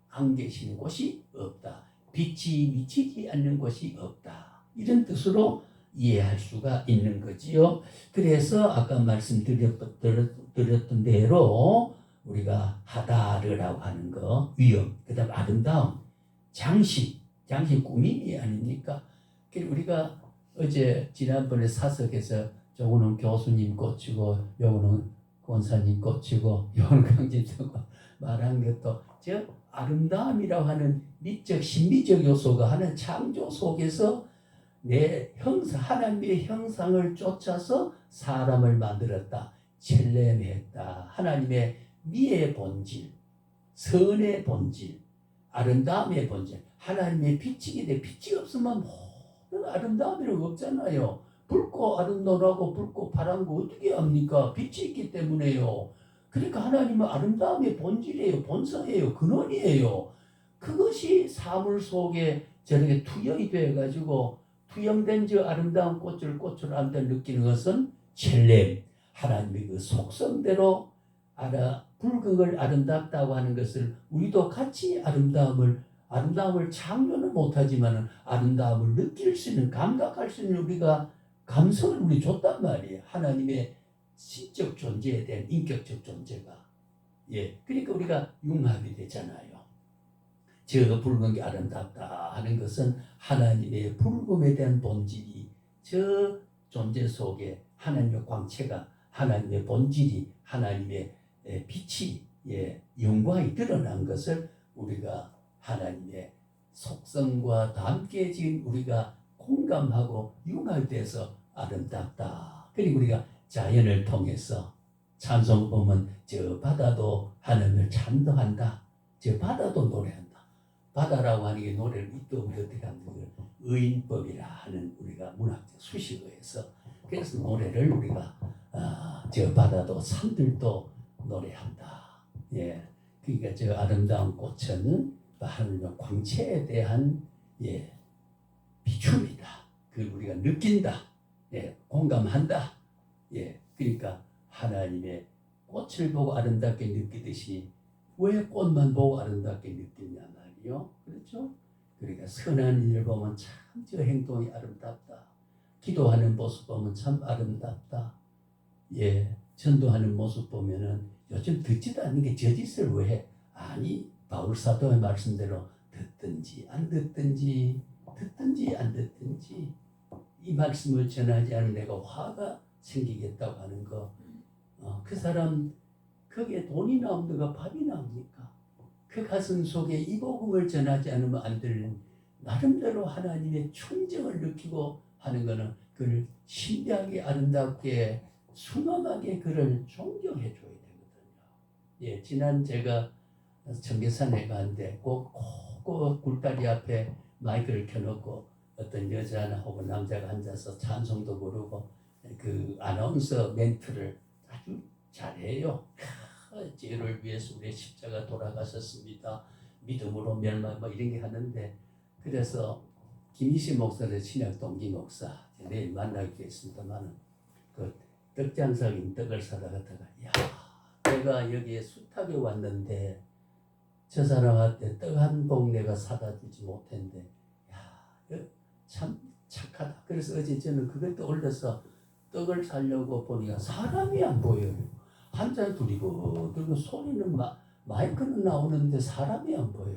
A: 안 계시는 곳이 없다. 빛이 미치지 않는 곳이 없다. 이런 뜻으로 이해할 수가 있는 거지요. 그래서 아까 말씀드렸던 대로 우리가 하다르라고 하는 거, 위엄, 그 다음 아름다움, 장식 꾸밈이 아닙니까? 우리가 어제 지난번에 사석에서 요거는 교수님 꽂히고 요거는 권사님 꽂히고 요거는 강집사님 말한 것도 즉 아름다움이라고 하는 미적 신비적 요소가 하는 창조 속에서 내 형상 하나님의 형상을 쫓아서 사람을 만들었다. 첼렘했다. 하나님의 미의 본질, 선의 본질, 아름다움의 본질. 하나님의 빛이기 때문에 빛이 없으면 모든 아름다움이라고 없잖아요. 붉고 아름다우라고 붉고 파란 거 어떻게 합니까? 빛이 있기 때문에요. 그러니까 하나님은 아름다움의 본질이에요. 본성이에요. 근원이에요. 그것이 사물 속에 저렇게 투영이 돼가지고 투영된 저 아름다운 꽃을 안다 느끼는 것은 첼렘, 하나님의 그 속성대로 붉은 걸 아름답다고 하는 것을 우리도 같이 아름다움을 창조는 못하지만 아름다움을 느낄 수 있는 감각할 수 있는 우리가 감성을 우리 줬단 말이에요. 하나님의 신적 존재에 대한 인격적 존재가. 예, 그러니까 우리가 융합이 되잖아요. 저 붉은 게 아름답다 하는 것은 하나님의 붉음에 대한 본질이 저 존재 속에 하나님의 광채가 하나님의 본질이 하나님의 빛이 영광이 드러난 것을 우리가 하나님의 속성과 함께 지금 우리가 공감하고 융합돼서 아름답다. 그리고 우리가 자연을 통해서 찬송 보면 저 바다도 하나님을 찬송한다. 저 바다도 노래한다. 바다라고 하는 게 노래를 또 우리 어떻게 하는 걸 의인법이라 하는 우리가 문학적 수식어에서 그래서 노래를 우리가 저 바다도 산들도 노래한다. 예, 그러니까 저 아름다운 꽃은 하나님의 광채에 대한 비춤이다. 그걸 우리가 느낀다. 예, 공감한다. 예, 그러니까 하나님의 꽃을 보고 아름답게 느끼듯이 왜 꽃만 보고 아름답게 느끼냐 말이요. 그렇죠? 그러니까 선한 일을 보면 참 저 행동이 아름답다. 기도하는 모습 보면 참 아름답다. 예, 전도하는 모습 보면은 요즘 듣지도 않는 게 저 짓을 왜 해? 아니, 바울 사도의 말씀대로 듣든지 안 듣든지 안 듣든지 이 말씀을 전하지 않은 내가 화가 생기겠다고 하는 거. 그 사람 거기에 돈이 나옵니까? 밥이 나옵니까? 그 가슴 속에 이 복음을 전하지 않으면 안 되는 나름대로 하나님의 충정을 느끼고 하는 거는 그를 신비하게 아름답게 순엄하게 그를 존경해 줘야 되거든요. 예, 지난 제가 청계산에 갔는데 그 굴다리 앞에 마이크를 켜놓고 어떤 여자나 혹은 남자가 앉아서 찬송도 부르고 그 아나운서 멘트를 아주 잘해요. 죄를 위해서 우리의 십자가 돌아가셨습니다. 믿음으로 멸망 이런 게 하는데 그래서 김희신 목사의 신약 동기 목사 내일 만나겠습니다만 그 떡장사인 떡을 사다가 야 내가 여기에 숱하게 왔는데 저 사람한테 떡 한 봉 내가 사다 주지 못했는데 야 참 착하다. 그래서 어제 저는 그것도 올려서 떡을 사려고 보니까 사람이 안 보여요. 한 잔 두리고 그리고 소리는 마이크는 나오는데 사람이 안 보여.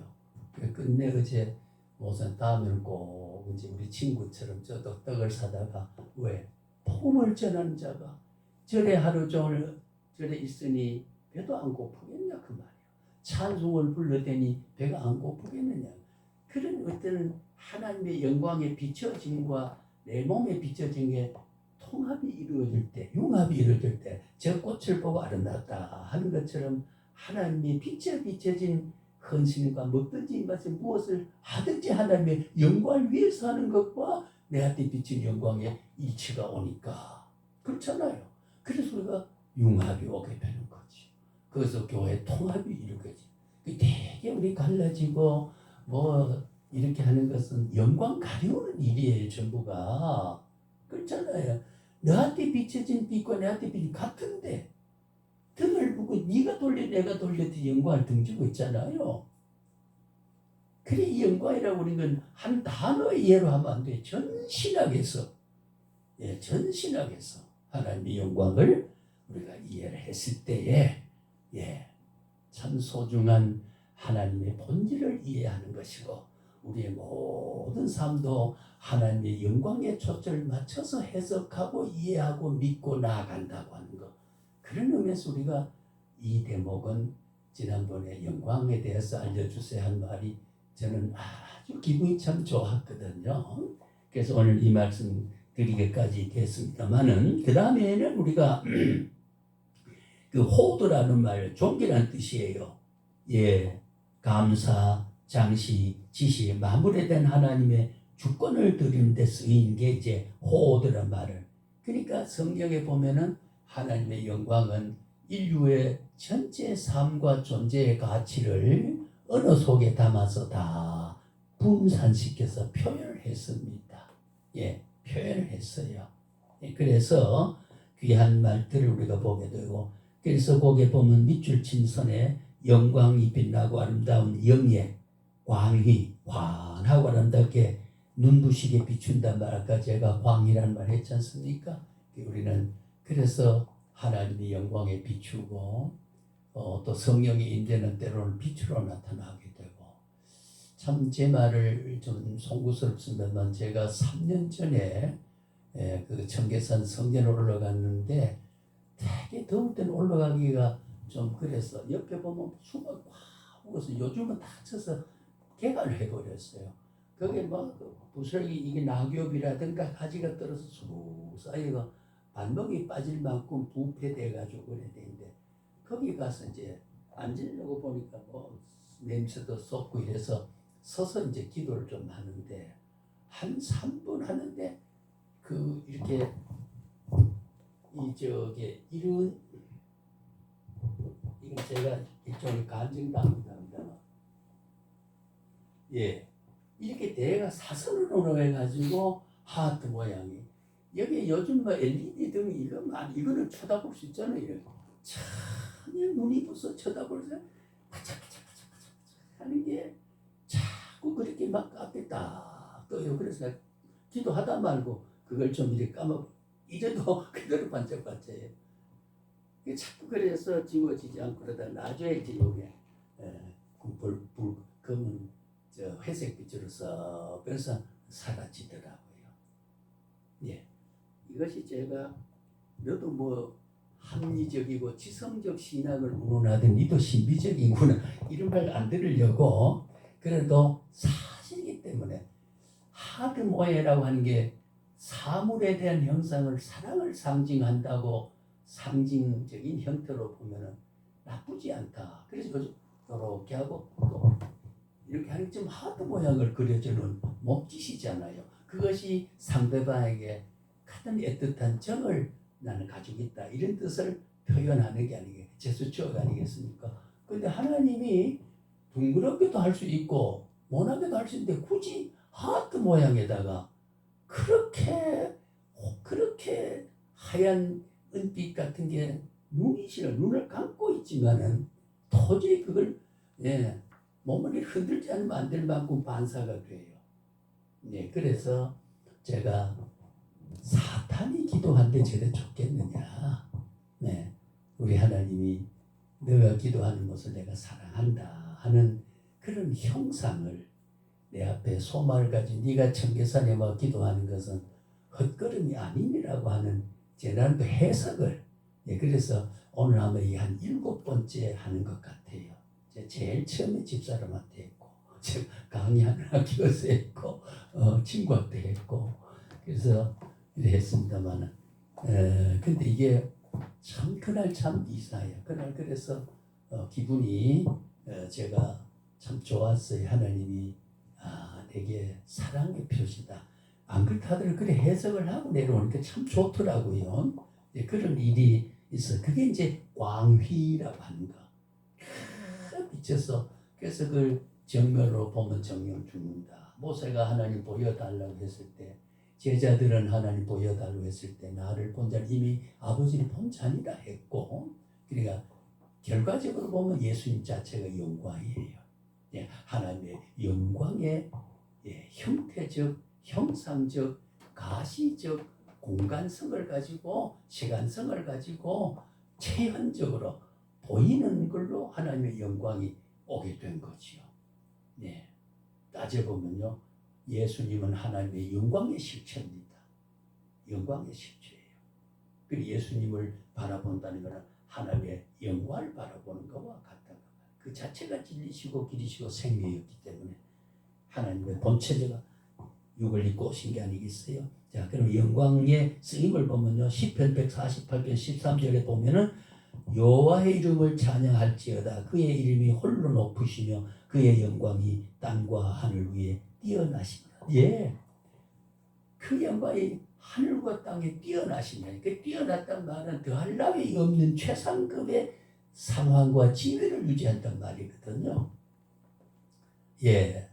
A: 끝내 어제 목사 다음에는 꼭 이제 우리 친구처럼 저 떡을 사다가 왜 복음을 전하는 자가 절에 하루 종일 절에 있으니 배도 안 고프겠냐 그 말이야. 찬송을 불러대니 배가 안 고프겠느냐. 그런 어떤 하나님의 영광에 비춰짐과 내 몸에 비춰진 게 통합이 이루어질 때, 융합이 이루어질 때, 저 꽃을 보고 아름답다 하는 것처럼 하나님의 빛에 비춰진 헌신과 먹든지 마치 무엇을 하든지 하나님의 영광을 위해서 하는 것과 내한테 비친 영광의 일치가 오니까 그렇잖아요. 그래서 우리가 융합이 오게 되는 거지. 그래서 교회 통합이 이루어지. 되게 우리 갈라지고 뭐 이렇게 하는 것은 영광 가려우는 일이에요. 전부가. 그렇잖아요. 너한테 비춰진 빛과 내한테 빛이 같은데 등을 보고 네가 돌려 내가 돌려도 영광을 등지고 있잖아요. 그래 이 영광이라고 우리는 건 한 단어의 예로 하면 안 돼. 전 신학에서 전 신학에서 하나님의 영광을 우리가 이해를 했을 때에 참 소중한 하나님의 본질을 이해하는 것이고 우리의 모든 삶도 하나님의 영광에 초점을 맞춰서 해석하고 이해하고 믿고 나아간다고 하는 것. 그런 의미에서 우리가 이 대목은 지난번에 영광에 대해서 알려주세요 한 말이 저는 아주 기분이 참 좋았거든요. 그래서 오늘 이 말씀 드리기까지 됐습니다만은 그 다음에는 우리가 그 호도라는 말 존귀라는 뜻이에요. 감사, 장시, 지시 마무리된 하나님의 주권을 드리는 데 쓰인 게 이제 호도란 말을. 그러니까 성경에 보면은 하나님의 영광은 인류의 전체 삶과 존재의 가치를 언어 속에 담아서 다 분산시켜서 표현을 했습니다. 표현을 했어요. 그래서 귀한 말들을 우리가 보게 되고 그래서 거기에 보면 밑줄 친 선에 영광이 빛나고 아름다운 영예, 광휘, 환하고 아름답게 눈부시게 비춘단 말 아까 제가 광이라는 말 했지 않습니까? 우리는 그래서 하나님의 영광에 비추고 또 성령의 임재는 때로는 빛으로 나타나게 되고 참 제 말을 좀 송구스럽습니다만 제가 3년 전에 그 청계산 성전에 올라갔는데 되게 더울 때는 올라가기가 좀 그래서 옆에 보면 수가 꽉 먹어서 요즘은 다 쳐서 개간을 해버렸어요. 거기에 막 부스러기 이게 낙엽이라든가 가지가 떨어져 쑥 쌓여가 반목이 빠질 만큼 부패돼가지고 그래야 되는데 거기 가서 이제 앉으려고 보니까 뭐 냄새도 쏟고 이래서 서서 이제 기도를 좀 하는데 한 3분 하는데 그 이렇게 이런 이건 제가 일종의 간증당합니다. 이렇게 대가 사선으로 해가지고 하트 모양이 여기 요즘 뭐 LED 등이 이거는 쳐다볼 수 있잖아요. 이렇게 전혀 눈이 부서 쳐다보면서 바짝바짝바짝 하는 게 자꾸 그렇게 막 앞에 딱 떠요. 그래서 기도하다 말고 그걸 좀 이렇게 까먹고 이제도 그대로 반짝반짝해요. 자꾸 그래서 지워지지 않고 그러다 나중에 이제 요게 검은 회색 빛으로 써 그래서 사라지더라고요. 이것이 제가 너도 뭐 합리적이고 지성적 신학을 운운하든 니도 신비적이구나 이런 말 안 들으려고 그래도 사실이기 때문에 하드모에라고 하는 게 사물에 대한 형상을 사랑을 상징한다고 상징적인 형태로 보면은 나쁘지 않다. 그래서 이렇게 하고 또 이렇게 하는 좀 하드 모양을 그려주는 몸짓이잖아요. 그것이 상대방에게 가장 애틋한 정을 나는 가지고 있다. 이런 뜻을 표현하는 게 아니게 제수처가 아니겠습니까? 그런데 하나님이 둥그렇게도 할 수 있고 모나게도 할 수 있는데 굳이 하트 모양에다가 그렇게 하얀 은빛 같은 게 눈이 싫어. 눈을 감고 있지만은 도저히 그걸 몸을 흔들지 않으면 안 될 만큼 반사가 돼요. 그래서 제가 사탄이 기도하는데 저래 좋겠느냐. 우리 하나님이 너가 기도하는 것을 내가 사랑한다 하는 그런 형상을 내 앞에 소망을 가진 네가 청계산에 뭐 기도하는 것은 헛걸음이 아니라고 하는 재난도 해석을 예, 그래서 오늘 아마 한 7번째 하는 것 같아요. 제일 처음에 집사람한테 했고, 제가 강의하는 학교에서 했고, 친구한테 했고, 그래서 이래 했습니다만, 근데 이게 참 그날 참 이상해요. 그날 그래서 기분이 제가 참 좋았어요. 하나님이 내게 사랑의 표시다. 안 그렇다들 그래 해석을 하고 내려오니까 참 좋더라고요. 그런 일이 있어. 그게 이제 광휘라고 하는 거. 큰 빛에서 그래서 그걸 정면으로 보면 정령 죽는다. 모세가 하나님 보여달라고 했을 때, 제자들은 하나님 보여달라고 했을 때 나를 본 자는 이미 아버지를 본 자니라 했고, 그러니까 결과적으로 보면 예수님 자체가 영광이에요. 예, 하나님의 영광의 형태적, 형상적, 가시적 공간성을 가지고 시간성을 가지고 체현적으로 보이는 걸로 하나님의 영광이 오게 된 거지요. 네, 따져보면요, 예수님은 하나님의 영광의 실체입니다. 영광의 실체예요. 그리고 예수님을 바라본다는 것은 하나님의 영광을 바라보는 것과 같다. 그 자체가 진리시고 길이시고 생명이었기 때문에 하나님의 본체가 육을 입고 오신 게 아니겠어요? 자, 그럼 영광의 쓰임을 보면요, 시편 148편 13절에 보면은 여호와의 이름을 찬양할지어다. 그의 이름이 홀로 높으시며 그의 영광이 땅과 하늘 위에 뛰어나시니라. 예, 그 영광이 하늘과 땅에 뛰어나시냐. 그 뛰어났단 말은 더할 나위 없는 최상급의 상황과 지위를 유지한단 말이거든요. 예,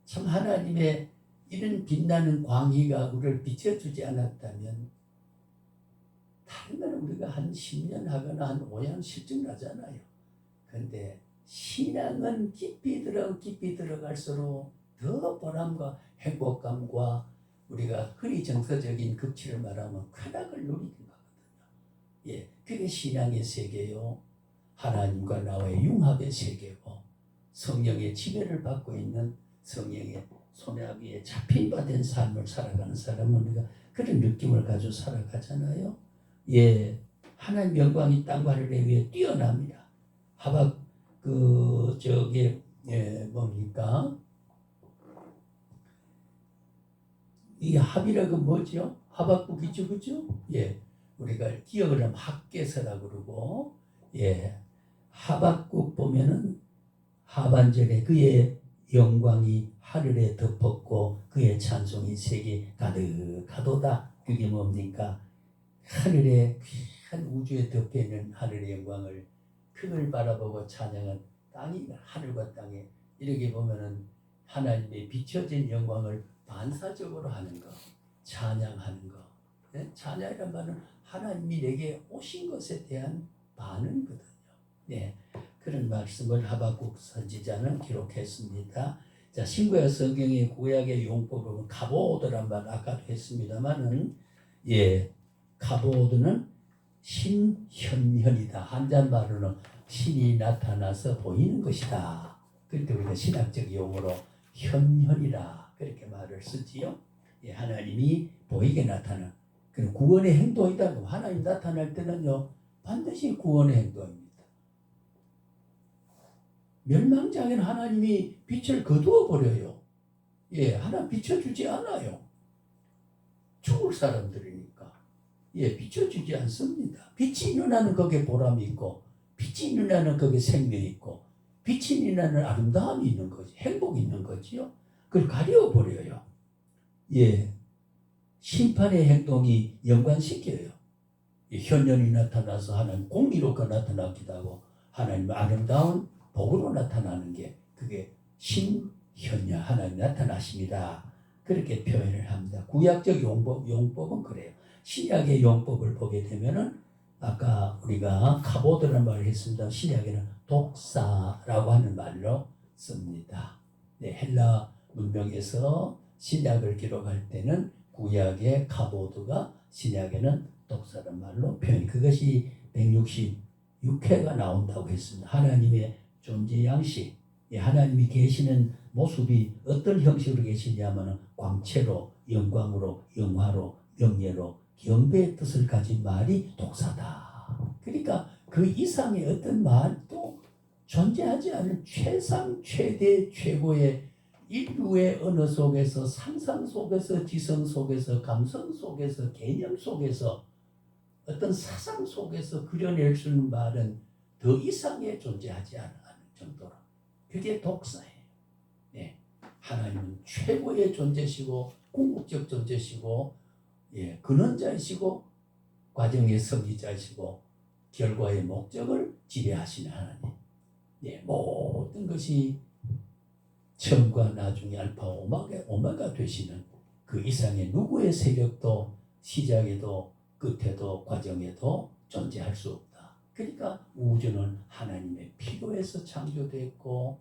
A: 참 하나님의 이런 빛나는 광희가 우리를 비춰주지 않았다면 다른 건 우리가 한 10년 하거나 한 5년 실증 나잖아요. 그런데 신앙은 깊이 들어갈수록 더 보람과 행복감과 우리가 흔히 정서적인 극치를 말하면 쾌락을 누리는 거거든요. 예, 그게 신앙의 세계요, 하나님과 나와의 융합의 세계고, 성령의 지배를 받고 있는 성령의 손아귀에 잡힌 바 된 삶을 살아가는 사람은 우리가 그런 느낌을 가지고 살아가잖아요. 예, 하나님 영광이 땅과 하늘 위에 뛰어납니다. 하박 뭡니까? 이 합이라고 뭐죠? 하박국이죠, 그죠? 예, 우리가 기억을 하면 합계서라고 그러고, 예, 하박국 보면은 하반절에 그의 영광이 하늘에 덮었고 그의 찬송이 세계 가득하도다. 그게 뭡니까? 하늘에 귀한 우주에 덮여있는 하늘의 영광을, 그걸 바라보고 찬양한 땅이, 하늘과 땅에 이렇게 보면은 하나님의 비춰진 영광을 반사적으로 하는 거, 찬양하는 거. 네? 찬양이란 말은 하나님이 내게 오신 것에 대한 반응거든요. 네, 그런 말씀을 하박국 선지자는 기록했습니다. 자, 신구약 성경의 구약의 용법은 카보드란 말 아까도 했습니다만은, 예, 카보드는 신현현이다. 한자말로는 신이 나타나서 보이는 것이다. 그때 우리가 신학적 용어로 현현이라 그렇게 말을 쓰지요. 예, 하나님이 보이게 나타나는 그런 구원의 행동이다. 하나님 나타날 때는요, 반드시 구원의 행동입니다. 멸망장애는 하나님이 빛을 거두어 버려요. 예, 하나님 비춰주지 않아요. 죽을 사람들이니까. 예, 비춰주지 않습니다. 빛이 있는 한은 거기에 보람이 있고, 빛이 있는 한은 거기에 생명이 있고, 빛이 있는 한은 아름다움이 있는 거지, 행복이 있는 거지요. 그걸 가려워 버려요. 예, 심판의 행동이 연관시켜요. 현현이 나타나서 하나님 공의롭게 나타나기도 하고, 하나님 아름다운 복으로 나타나는 게 그게 신현야, 하나님 나타나십니다. 그렇게 표현을 합니다. 구약적 용법은 그래요. 신약의 용법을 보게 되면은 아까 우리가 카보드라는 말을 했습니다. 신약에는 독사라고 하는 말로 씁니다. 네, 헬라 문명에서 신약을 기록할 때는 구약의 카보드가, 신약에는 독사라는 말로 표현. 그것이 166회가 나온다고 했습니다. 하나님의 존재 양식, 하나님이 계시는 모습이 어떤 형식으로 계시냐면 광채로, 영광으로, 영화로, 명예로, 경배의 뜻을 가진 말이 독사다. 그러니까 그 이상의 어떤 말도 존재하지 않을 최상 최대 최고의 인류의 언어 속에서 상상 속에서 지성 속에서 감성 속에서 개념 속에서 어떤 사상 속에서 그려낼 수 있는 말은 더 이상의 존재하지 않을 정도로 그게 독사예요. 예. 하나님은 최고의 존재시고 궁극적 존재시고 예, 근원자이시고 과정의 성리자이시고 결과의 목적을 지배하시는 하나님. 예, 모든 것이 처음과 나중에 알파 오메가 되시는 그 이상의 누구의 세력도 시작에도 끝에도 과정에도 존재할 수 없다. 그러니까 우주는 하나님의 필요에서 창조됐고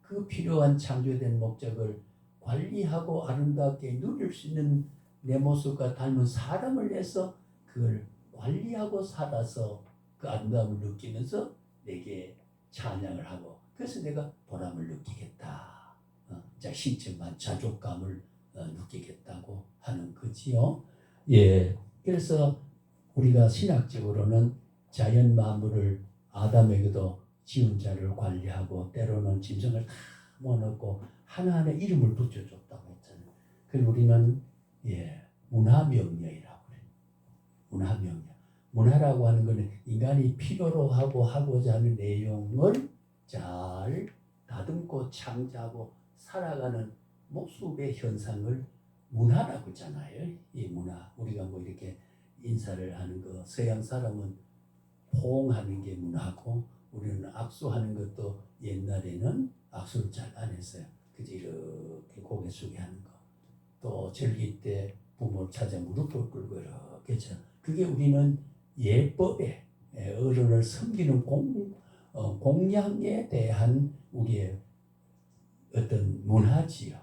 A: 그 필요한 창조된 목적을 관리하고 아름답게 누릴 수 있는 내 모습과 닮은 사람을 내서 그걸 관리하고 살아서 그 아름다움을 느끼면서 내게 찬양을 하고 그래서 내가 보람을 느끼겠다. 자, 신체만 자족감을 느끼겠다고 하는 거지요. 예, 그래서 우리가 신학적으로는 자연 만물을 아담에게도 지은 자를 관리하고 때로는 짐승을 다 모아놓고 하나하나 이름을 붙여줬다고 했잖아요. 그래서 우리는 예, 문화명령이라고 그래요. 문화명령. 문화라고 하는 것은 인간이 필요로 하고 하고자 하는 내용을 잘 다듬고 창조하고 살아가는 모습의 현상을 문화라고 하잖아요. 이 문화. 우리가 뭐 이렇게 인사를 하는 거 서양 사람은 호응하는 게 문화고 우리는 악수하는 것도 옛날에는 악수를 잘 안 했어요. 그저 이렇게 고개 숙이 하는 거. 또 절기 때 부모를 찾아 무릎을 꿇고 이렇게 그게 우리는 예법에 어른을 섬기는 공양에 대한 우리의 어떤 문화지요.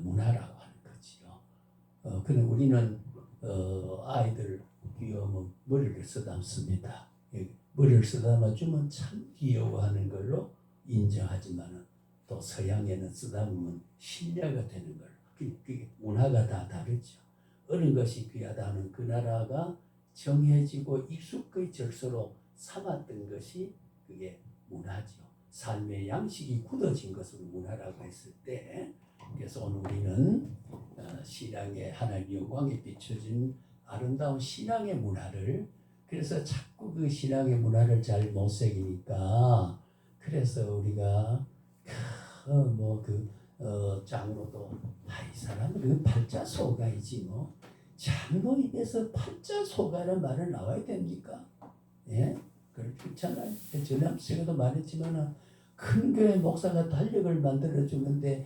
A: 문화라고 하는 거지요. 그는 우리는 아이들 귀여우면 머리를 쓰담습니다. 머리를 쓰담아 주면 참 귀여워하는 걸로 인정하지만 또 서양에는 쓰담으면 신뢰가 되는 걸로 그게 문화가 다 다르죠. 어느 것이 귀하다는 그 나라가 정해지고 익숙의 절서로 삼았던 것이 그게 문화죠. 삶의 양식이 굳어진 것을 문화라고 했을 때 그래서 오늘 우리는 신앙의 하나님 영광에 비춰진 아름다운 신앙의 문화를 그래서 자꾸 그 신앙의 문화를 잘 못 새기니까 그래서 우리가 장로도 이 사람은 그 팔자소가이지 뭐 장로 입에서 팔자소가라는 말은 나와야 됩니까? 예? 그렇잖아요. 전에 제가도 말했지만 큰 교회 목사가 달력을 만들어 주는데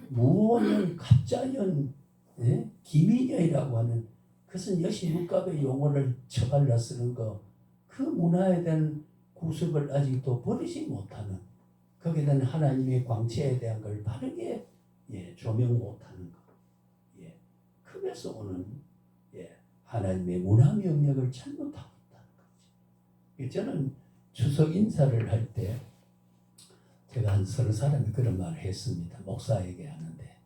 A: 무원연, 갑자연, 예? 기민연이라고 하는 그것은 여신문갑의 용어를 처발라 쓰는 거 그 문화에 대한 구습을 아직도 버리지 못하는 거기에 대한 하나님의 광채에 대한 걸 바르게 조명 못하는 거. 예. 그래서 오는 하나님의 문화 명령을 잘못하고 있다는 거죠. 저는 추석 인사를 할 때 제가 한 30사람이 그런 말을 했습니다. 목사에게 하는데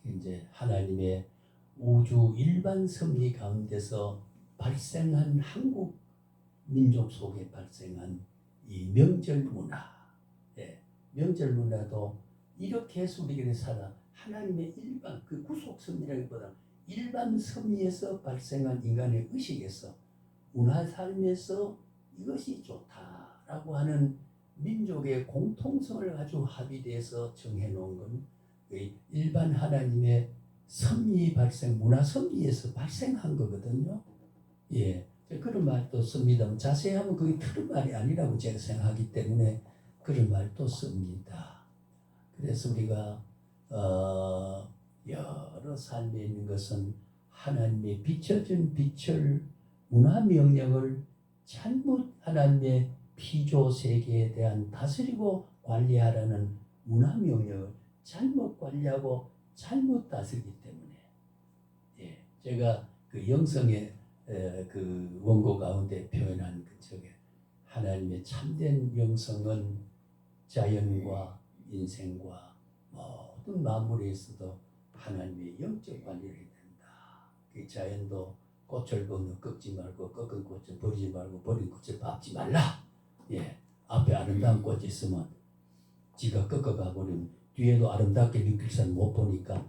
A: 이제 하나님의 우주 일반 섭리 가운데서 발생한 한국 민족 속에 발생한 이 명절 문화, 명절 문화도 이렇게 해서 우리가 살아 하나님의 일반 그 구속 섭리라기보다 일반 섭리에서 발생한 인간의 의식에서 문화 삶에서 이것이 좋다라고 하는 민족의 공통성을 가지고 합의돼서 정해놓은 건 일반 하나님의 섭리 발생, 문화 섭리에서 발생한 거거든요. 예, 그런 말도 씁니다. 자세히 하면 그게 틀린 말이 아니라고 제가 생각하기 때문에 그런 말도 씁니다. 그래서 우리가 여러 삶에 있는 것은 하나님의 비춰준 빛을 문화 명령을 잘못 하나님의 피조 세계에 대한 다스리고 관리하라는 문화 명령을 잘못 관리하고 잘못 다스리기 때문에 제가 그 영성의 그 원고 가운데 표현한 그 적에 하나님의 참된 영성은 자연과 인생과 모든 만물에 있어도 하나님의 영적 관리를 해야 된다. 그 자연도 꽃을 꺾지 말고 꺾은 꽃을 버리지 말고 버린 꽃을 밟지 말라. 예, 앞에 아름다운 꽃이 있으면 지가 꺾어가 버리면 뒤에도 아름답게 느낄 사람 못 보니까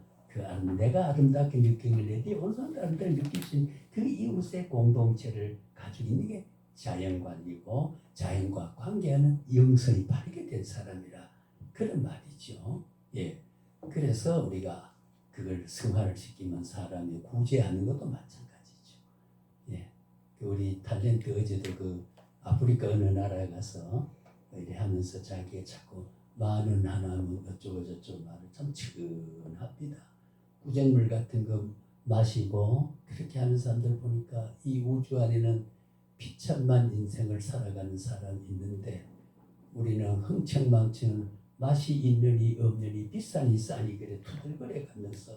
A: 내가 아름답게 느끼는 내 뒤에 온 사람들 느낄 수 있는 그 이웃의 공동체를 가지고 있는 게 자연관이고 자연과 관계하는 영성이 바르게 된 사람이라 그런 말이죠. 예, 그래서 우리가 그걸 승화를 시키면 사람이 구제하는 것도 마찬가지죠. 예, 우리 탤런트 어제도 그 아프리카 어느 나라에 가서 이래 하면서 자기가 자꾸 많은 하나면 어쩌고 저쩌고 말을 참 측은합니다. 구쟁물 같은 거 마시고 그렇게 하는 사람들 보니까 이 우주 안에는 비참한 인생을 살아가는 사람이 있는데 우리는 흥청망청 맛이 있느니 없느니 비싸니 싸니 그래 투덜거려 가면서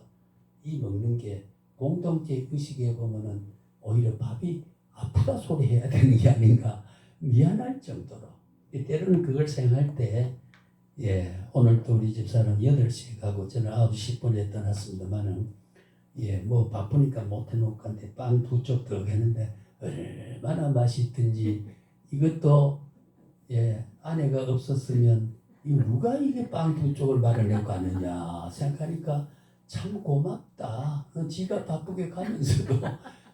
A: 이 먹는 게 공동체 의식에 보면은 오히려 밥이 아프다 소리 해야 되는 게 아닌가 미안할 정도로 때로는 그걸 생각할 때 예, 오늘도 우리 집사람 8시에 가고 저는 9시 10분에 떠났습니다만은 예, 뭐 바쁘니까 못 해놓고 한데 빵 2쪽 더 했는데 얼마나 맛있든지 이것도 예, 아내가 없었으면 누가 이게 빵 2쪽을 말아내고 가느냐 생각하니까 참 고맙다. 지가 바쁘게 가면서도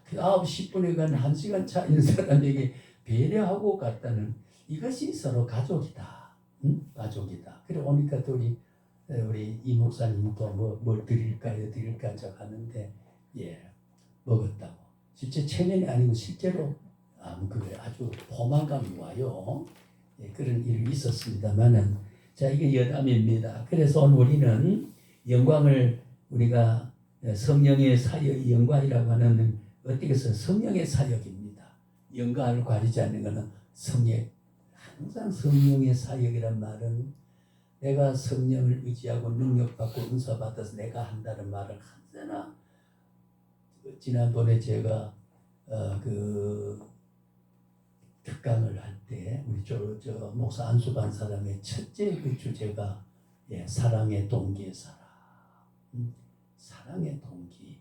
A: 그 9시 10분에 간 1시간 차 있는 사람에게 배려하고 갔다는 이것이 서로 가족이다. 가족이다. 그래 오니까 또 우리 이 목사님도 뭘 드릴까요? 드릴까 하는데 예 먹었다고. 실제 체면이 아니고 실제로 그게 아주 포만감이 와요. 예, 그런 일이 있었습니다만은 자 이게 여담입니다. 그래서 오늘 우리는 영광을 우리가 성령의 사역이 영광이라고 하는 어떻게 해서 성령의 사역입니다. 영광을 가리지 않는 것은 항상 성령의 사역이란 말은 내가 성령을 의지하고 능력받고 은사받아서 내가 한다는 말을 언제나 지난번에 제가 그 특강을 할 때 우리 저 목사 안수반 사람의 첫째 그 주제가 예, 사랑의 동기의 사랑. 사랑의 동기.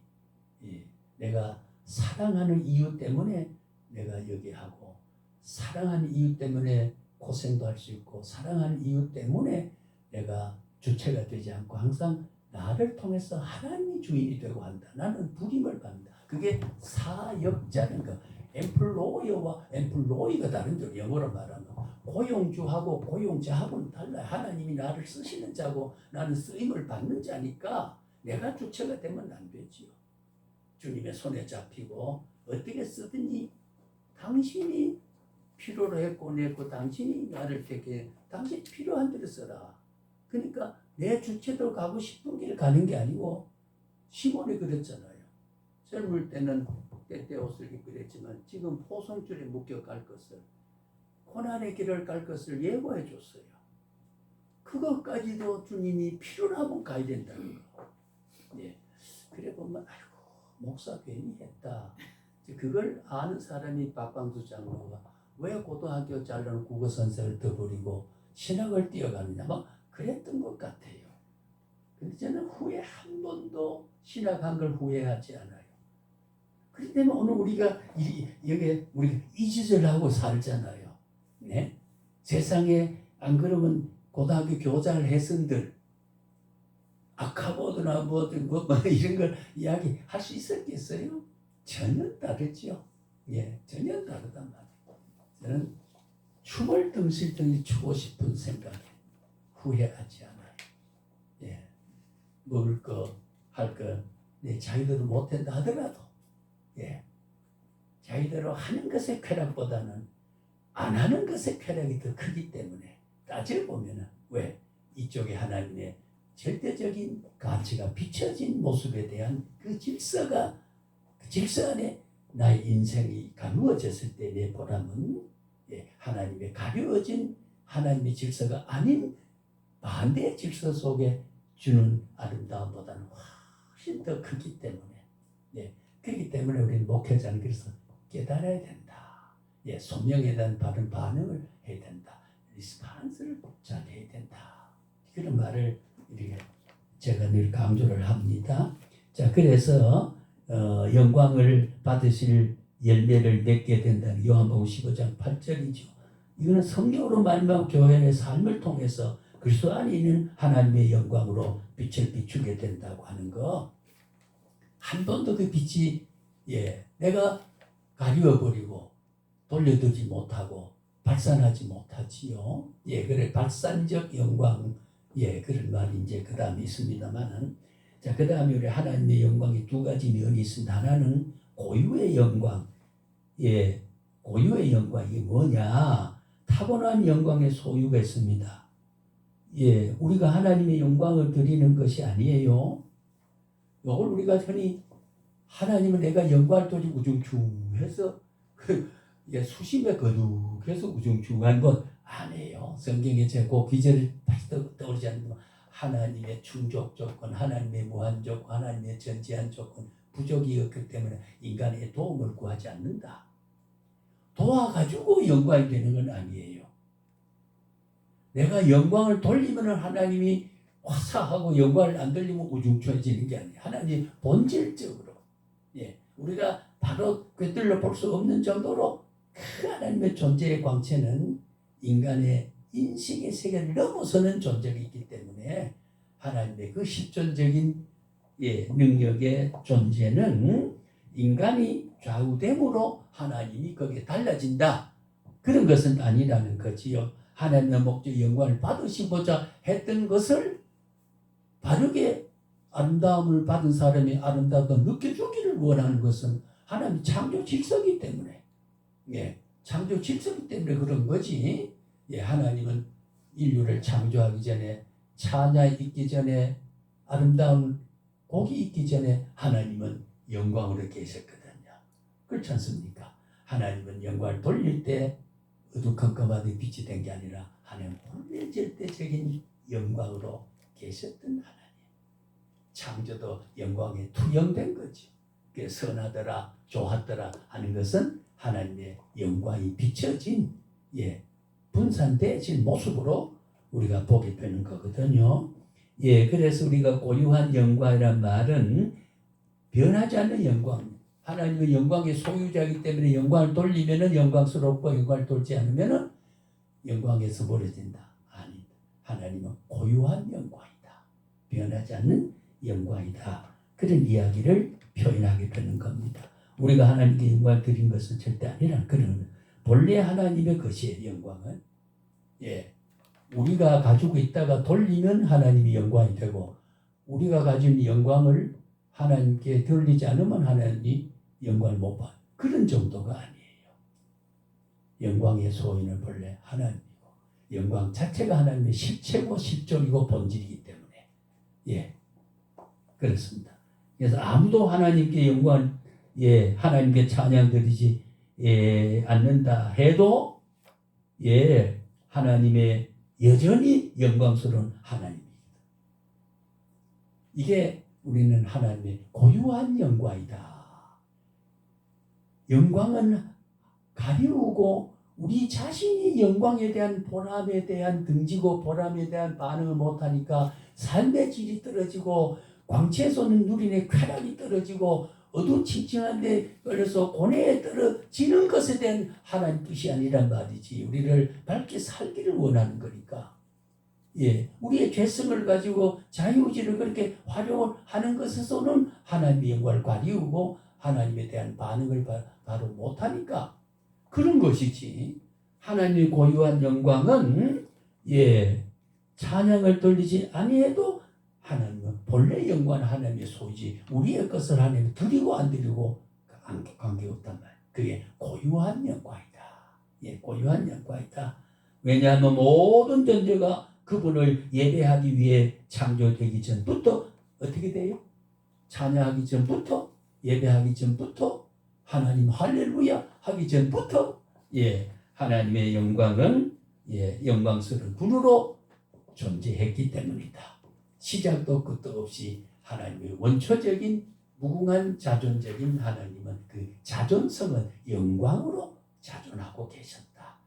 A: 예, 내가 사랑하는 이유 때문에 내가 여기 하고 사랑하는 이유 때문에 고생도 할 수 있고 사랑하는 이유 때문에 내가 주체가 되지 않고 항상 나를 통해서 하나님이 주인이 되고 한다. 나는 부림을 받는다. 그게 사역자는 거. 엠플로이어와 엠플로이가 다른 점 영어로 말하면 고용주하고 고용자하고는 달라요. 하나님이 나를 쓰시는 자고 나는 쓰임을 받는 자니까 내가 주체가 되면 안 되지요. 주님의 손에 잡히고 어떻게 쓰든지 당신이 필요로 했고 냈고 당신이 나를 택해 당신이 필요한 대로 써라. 그러니까 내 주체도 가고 싶은 길 가는 게 아니고 시몬이 그랬잖아요. 젊을 때는 때때 옷을 입고 그랬지만 지금 포성줄에 묶여 갈 것을 고난의 길을 갈 것을 예고해 줬어요. 그것까지도 주님이 필요하면 가야 된다는 거. 예. 그래 보면 아이고 목사 괜히 했다. 그걸 아는 사람이 박광수 장로가 왜 고등학교 잘라는 국어 선생을 더 버리고 신학을 뛰어가느냐 막 그랬던 것 같아요. 근데 저는 후에 한 번도 신학한 걸 후회하지 않아요. 그렇기 때문에 오늘 우리가 여기 우리가 이 짓을 하고 살잖아요. 네? 세상에 안 그러면 고등학교 교장 해선들 아카보드나 뭐 이런 걸 이야기할 수 있었겠어요? 전혀 다르죠. 예, 전혀 다르단 말이에요. 저는 춤을 덩실덩실 추고 싶은 생각에 후회하지 않아요. 예, 먹을 거, 할 거, 내 자기대로 못한다 하더라도, 예, 자기대로 하는 것의 쾌락보다는 안 하는 것의 쾌락이 더 크기 때문에 따져보면은 왜 이쪽에 하나님의 절대적인 가치가 비춰진 모습에 대한 그 질서가 그 질서 안에 나의 인생이 가누어졌을 때 내 보람은 예, 하나님의 가려진 하나님의 질서가 아닌 반대의 질서 속에 주는 아름다움보다는 훨씬 더 크기 때문에 예, 그렇기 때문에 우리는 목회자는 그래서 깨달아야 된다. 예, 소명에 대한 바른 반응을 해야 된다. 리스판스를 잘 해야 된다. 그런 말을 이렇게 제가 늘 강조를 합니다. 자, 그래서 영광을 받으실 열매를 맺게 된다는 요한복음 15장 8절이죠. 이거는 성령으로 말미암아 교회의 삶을 통해서 그리스도 안에 있는 하나님의 영광으로 빛을 비추게 된다고 하는 거. 한 번도 그 빛이 내가 가리워버리고 돌려두지 못하고 발산하지 못하지요. 그래 발산적 영광 그런 말이 이제 그 다음에 있습니다만은 자, 그 다음에 우리 하나님의 영광이 두 가지 면이 있습니다. 하나는 고유의 영광. 고유의 영광이 뭐냐? 타고난 영광의 소유가 있습니다. 우리가 하나님의 영광을 드리는 것이 아니에요. 이걸 우리가 흔히 하나님은 내가 영광을 돌리고 우중충해서 수심에 거룩해서 우중충한 것 아니에요. 성경에 제그 기절을 다시 떠오르지 않는 것. 하나님의 충족 조건, 하나님의 무한 조건, 하나님의 전지한 조건, 부족이 없기 때문에 인간의 도움을 구하지 않는다. 도와가지고 영광이 되는 건 아니에요. 내가 영광을 돌리면 하나님이 화사하고 영광을 안 돌리면 우중충해지는 게 아니에요. 하나님 본질적으로 우리가 바로 꿰뚫려 볼 수 없는 정도로 그 하나님의 존재의 광채는 인간의 인식의 세계를 넘어서는 존재가 있기 때문에 하나님의 그 실존적인 능력의 존재는 인간이 좌우됨으로 하나님이 거기에 달라진다. 그런 것은 아니라는 거지요. 하나님의 목적 영광을 받으시고자 했던 것을 바르게 아름다움을 받은 사람이 아름다움을 느껴주기를 원하는 것은 하나님 창조 질서이기 때문에 창조 질서이기 때문에 그런 거지. 하나님은 인류를 창조하기 전에 찬양이 있기 전에 아름다운 곡이 있기 전에 하나님은 영광으로 계셨거든요. 그렇지 않습니까? 하나님은 영광을 돌릴 때 어두컴컴하게 빛이 된 게 아니라 하나님 본래 절대적인 영광으로 계셨던 하나님. 창조도 영광에 투영된 거지. 선하더라 좋았더라 하는 것은 하나님의 영광이 비춰진 분산되어진 모습으로 우리가 보게 되는 거거든요. 그래서 우리가 고유한 영광이란 말은 변하지 않는 영광. 하나님의 영광의 소유자이기 때문에 영광을 돌리면은 영광스럽고 영광을 돌지 않으면은 영광에서 멀어진다. 아니, 하나님은 고유한 영광이다. 변하지 않는 영광이다. 그런 이야기를 표현하게 되는 겁니다. 우리가 하나님께 영광을 드린 것은 절대 아니라 그런 본래 하나님의 것이에요. 영광은 우리가 가지고 있다가 돌리면 하나님이 영광이 되고 우리가 가진 영광을 하나님께 돌리지 않으면 하나님이 영광을 못 받아요. 그런 정도가 아니에요. 영광의 소유는 본래 하나님이고 영광 자체가 하나님의 실체고 실존이고 본질이기 때문에 그렇습니다. 그래서 아무도 하나님께 영광 하나님께 찬양 드리지 않는다 해도 하나님의 여전히 영광스러운 하나님입니다. 이게 우리는 하나님의 고유한 영광이다. 영광은 가리우고 우리 자신이 영광에 대한 보람에 대한 등지고 보람에 대한 반응을 못하니까 삶의 질이 떨어지고 광채에서는 누린의 쾌락이 떨어지고 어두침침한데 걸려서 고뇌에 떨어지는 것에 대한 하나님 뜻이 아니란 말이지. 우리를 밝게 살기를 원하는 거니까. 우리의 죄성을 가지고 자유의지를 그렇게 활용하는 것에서는 하나님의 영광을 가리우고 하나님에 대한 반응을 바로 못하니까 그런 것이지. 하나님의 고유한 영광은 찬양을 돌리지 아니해도 하나님은 본래 영광은 하나님의 소유지. 우리의 것을 하나님 드리고 안 드리고 관계없단 말이에요. 그게 고유한 영광이다. 고유한 영광이다. 왜냐하면 모든 존재가 그분을 예배하기 위해 창조되기 전부터 어떻게 돼요? 찬양하기 전부터 예배하기 전부터 하나님 할렐루야 하기 전부터 하나님의 영광은 영광스러운 분으로 존재했기 때문이다. 시작도 끝도 없이 하나님의 원초적인 무궁한 자존적인 하나님은 그 자존성은 영광으로 자존하고 계셨다.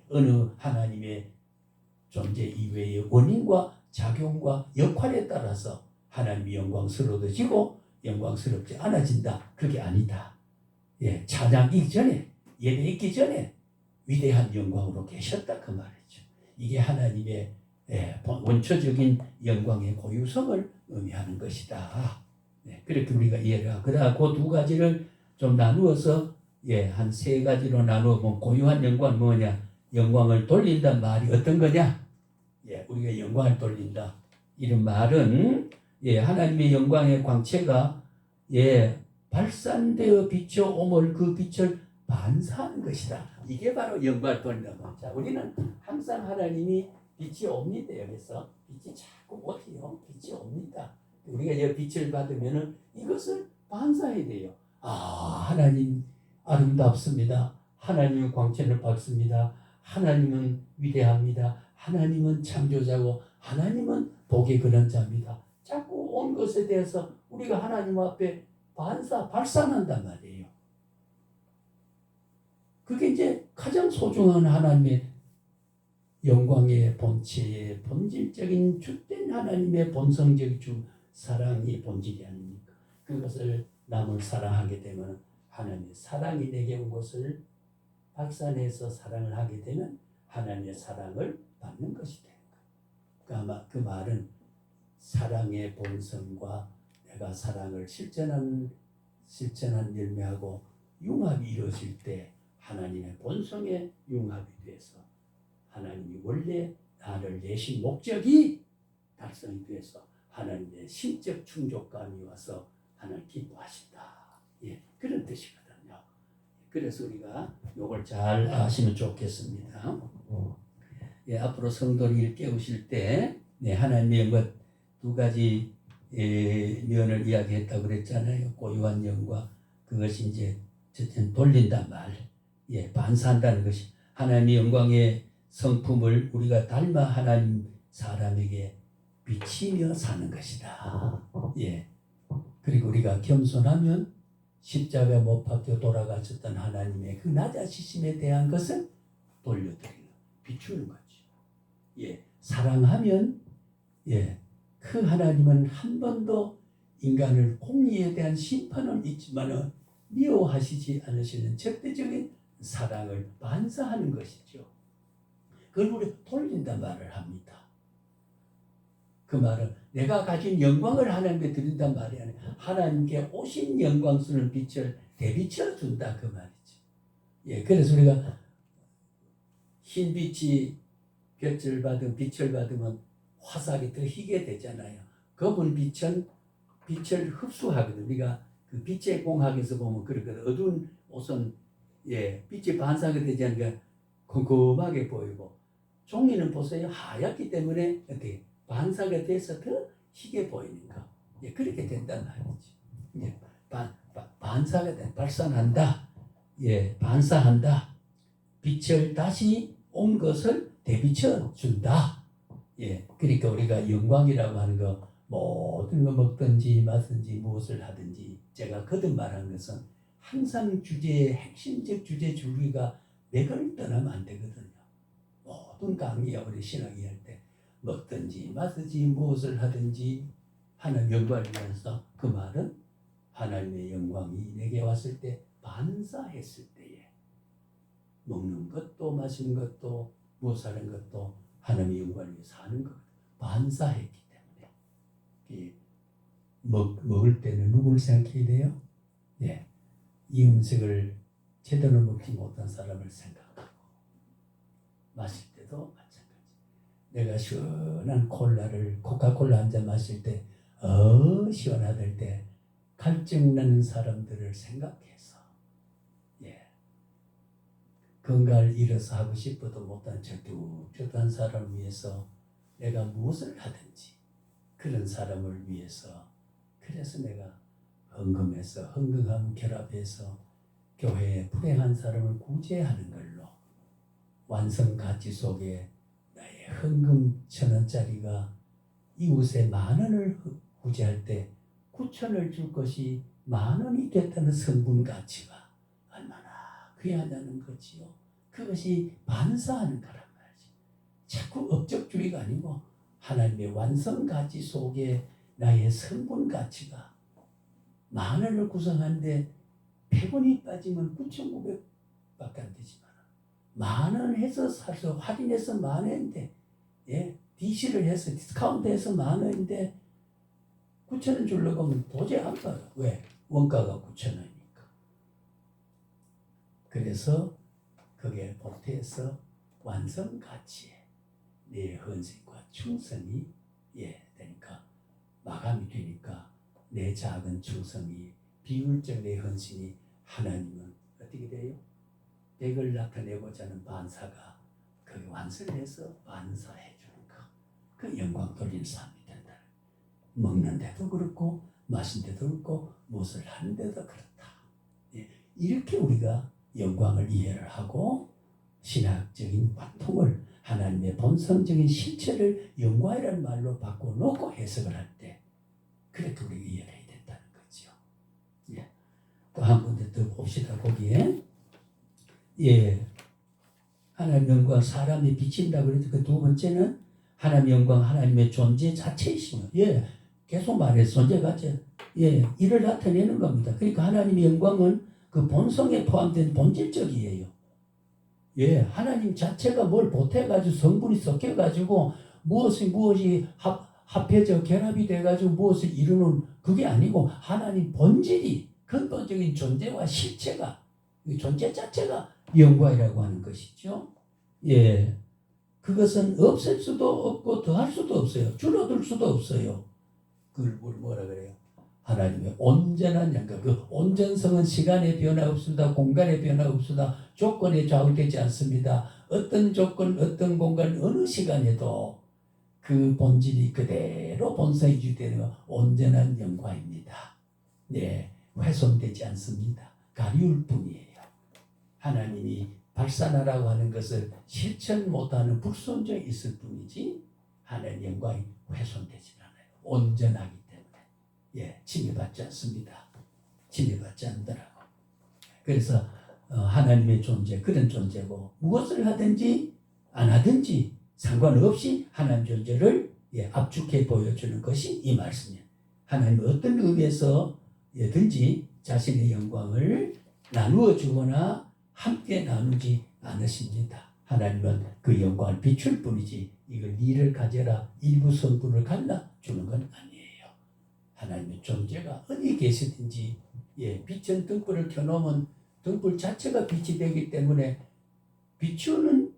A: 어느 하나님의 존재 이외의 원인과 작용과 역할에 따라서 하나님이 영광스러워지고 영광스럽지 않아진다. 그게 아니다. 예, 찬양하기 전에, 예배 있기 전에 위대한 영광으로 계셨다 그 말이죠. 이게 하나님의 원초적인 영광의 고유성을 의미하는 것이다. 그렇게 우리가 이해를 하고, 그다음 그 두 가지를 좀 나누어서 한 세 가지로 나누어 보면, 고유한 영광은 뭐냐? 영광을 돌린다는 말이 어떤 거냐? 우리가 영광을 돌린다. 이런 말은 하나님의 영광의 광채가 발산되어 비춰 오물 그 빛을 반사하는 것이다. 이게 바로 영광을 돌린다는 거죠. 자, 우리는 항상 하나님이 빛이 옵니다. 여기서 빛이 자꾸 오지요. 빛이 옵니다. 우리가 여기 빛을 받으면은 이것을 반사해야 돼요. 하나님 아름답습니다. 하나님의 광채를 받습니다. 하나님은 위대합니다. 하나님은 창조자고 하나님은 복의 근원자입니다. 자꾸 온 것에 대해서 우리가 하나님 앞에 발산한단 말이에요. 그게 이제 가장 소중한 하나님의 영광의 본체의 본질적인 주된 하나님의 본성적 사랑이 본질이 아닙니까? 그것을 남을 사랑하게 되면 하나님의 사랑이 내게 온 것을 발산해서 사랑을 하게 되면 하나님의 사랑을 받는 것이 되는 거예요. 그 말은 사랑의 본성과 내가 사랑을 실천한 열매하고 융합이 이루어질 때 하나님의 본성의 융합이 돼서 하나님이 원래 나를 내신 목적이 달성이 돼서 하나님의 신적 충족감이 와서 하나님 기뻐하신다. 그런 뜻이거든요. 그래서 우리가 이걸 잘 아시면 좋겠습니다. 앞으로 성도를 깨우실 때 하나님의 영광 두 가지 면을 이야기했다고 그랬잖아요. 고유한 영광, 그것이 이제 돌린단 말, 반사한다는 것이 하나님의 영광의 성품을 우리가 닮아 하나님 사람에게 비치며 사는 것이다. 그리고 우리가 겸손하면 십자가에 못 박혀 돌아가셨던 하나님의 그 낮아지심에 대한 것을 돌려드리는, 비추는 거지. 사랑하면 그 하나님은 한 번도 인간을 공의에 대한 심판은 있지만 미워하시지 않으시는 절대적인 사랑을 반사하는 것이죠. 그걸 우리 돌린단 말을 합니다. 그 말은 내가 가진 영광을 하나님께 드린단 말이 아니라 하나님께 오신 영광스러운 빛을 대비쳐 준다 그 말이지. 그래서 우리가 흰 빛이 빛을 받으면 화살이 더 희게 되잖아요. 검은 빛은 빛을 흡수하거든. 우리가 그 빛의 공학에서 보면 그렇거든. 어두운 옷은 빛이 반사가 되지 않으니까 컴컴하게 보이고, 종이는 보세요. 하얗기 때문에 어떻게 반사가 돼서 더 희게 보이는 거. 그렇게 된단 말이지. 반사가 돼, 발산한다. 반사한다. 빛을 다시 온 것을 대비쳐 준다. 그러니까 우리가 영광이라고 하는 거, 모든 거 먹든지 마든지 무엇을 하든지, 제가 거듭 말한 것은 항상 주제의 핵심적 주제 줄기가 맥을 떠나면 안 되거든요. 모든 강의야 우리 신학 이해할 때 먹든지 마든지 무엇을 하든지 하나님 영광을 위해서, 그 말은 하나님의 영광이 내게 왔을 때 반사했을 때에 먹는 것도 마시는 것도 무엇하는 것도 하나님의 영광을 위해 사는 것, 반사했기 때문에 먹을 때는 누구를 생각해야 돼요? 이 음식을 제대로 먹지 못한 사람을 생각하고, 마실 때도 마찬가지. 내가 시원한 코카콜라 한 잔 마실 때 시원하될 때 갈증나는 사람들을 생각해서 건강을 잃어서 하고 싶어도 못한 저두저두한 사람을 위해서 내가 무엇을 하든지 그런 사람을 위해서, 그래서 내가 헌금함 결합해서 교회에 불행한 사람을 구제하는 걸로, 완성 가치 속에 나의 헌금 1,000원짜리가 이웃에 10,000원을 구제할 때 9,000원을 줄 것이 10,000원이 됐다는 성분 가치가 얼마나 귀하다는 거지요. 그것이 반사하는 거란 말이지. 자꾸 업적주의가 아니고 하나님의 완성 가치 속에 나의 성분 가치가 만 원을 구성하는데 100원이 빠지면 9,900밖에 안 되지만 만 원 해서 사서 할인해서 만 원인데 DC를 해서 디스카운트해서 만 원인데 9,000원 주려고 하면 도저히 안 가요. 왜? 원가가 9,000원이니까. 그래서 그게 보태서 완성 가치에 내 헌신과 충성이 되니까 마감이 되니까 내 작은 충성이 비율적 내 헌신이 하나님은 어떻게 돼요? 백을 나타내고자 하는 반사가 그게 완성해서 반사해 주는 거. 그 영광 돌리는 삶이 된다. 먹는 데도 그렇고 마신 데도 그렇고 무엇을 하는 데도 그렇다. 이렇게 우리가 영광을 이해를 하고 신학적인 관통을 하나님의 본성적인 실체를 영광이라는 말로 바꿔놓고 해석을 할 때 그렇게 우리가 이해를 해야 된다는 거죠. 또 한 군데 더 봅시다. 거기에 하나님의 영광 사람이 비친다고 그래서 그 두 번째는 하나님의 영광 하나님의 존재 자체이시며 계속 말해서 존재 가치 이를 나타내는 겁니다. 그러니까 하나님의 영광은 그 본성에 포함된 본질적이에요. 하나님 자체가 뭘 보태가지고 성분이 섞여가지고 무엇이 합해져 결합이 돼가지고 무엇을 이루는 그게 아니고 하나님 본질이 근본적인 존재와 실체가 존재 자체가 영광이라고 하는 것이죠. 그것은 없앨 수도 없고 더할 수도 없어요. 줄어들 수도 없어요. 그걸 뭐라 그래요? 하나님의 온전한 영광. 그 온전성은 시간의 변화 없습니다. 공간의 변화 없습니다. 조건에 좌우되지 않습니다. 어떤 조건, 어떤 공간, 어느 시간에도 그 본질이 그대로 본성이 유지되는 온전한 영광입니다. 훼손되지 않습니다. 가리울 뿐이에요. 하나님이 발산하라고 하는 것을 실천 못하는 불순종이 있을 뿐이지 하나님의 영광이 훼손되지 않아요. 온전하기 때문에 침해받지 않습니다. 침해받지 않더라고. 그래서 하나님의 존재 그런 존재고 무엇을 하든지 안 하든지 상관없이 하나님 존재를 압축해 보여주는 것이 이 말씀이에요. 하나님은 어떤 의미에서든지 자신의 영광을 나누어 주거나 함께 나누지 않으십니다. 하나님은 그 영광을 비출 뿐이지 이걸 니를 가져라 일부 성분을 갈라주는 건 아니에요. 하나님의 존재가 어디 계시든지 빛은 등불을 켜놓으면 등불 자체가 빛이 되기 때문에 비추는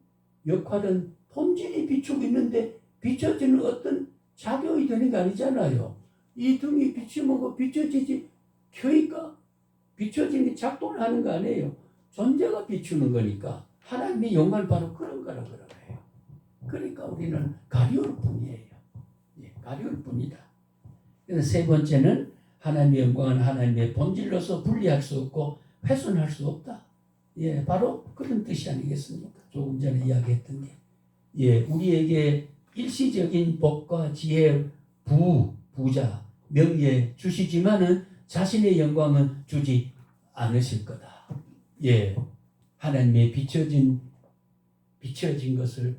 A: 역할은 본질이 비추고 있는데 비춰지는 어떤 작용이 되는 게 아니잖아요. 이 등이 비추면 그 비춰지지 켜니까 비춰지는 게 작동을 하는 거 아니에요. 존재가 비추는 거니까 하나님의 영광을 바로 그런 거라 그래요. 그러니까 우리는 가리울 뿐이에요. 가리울 뿐이다. 그래서 세 번째는 하나님의 영광은 하나님의 본질로서 분리할 수 없고 훼손할 수 없다. 바로 그런 뜻이 아니겠습니까? 조금 전에 이야기했던 게 우리에게 일시적인 복과 지혜, 부자, 명예 주시지만은 자신의 영광은 주지 않으실 거다. 하나님의 비춰진 것을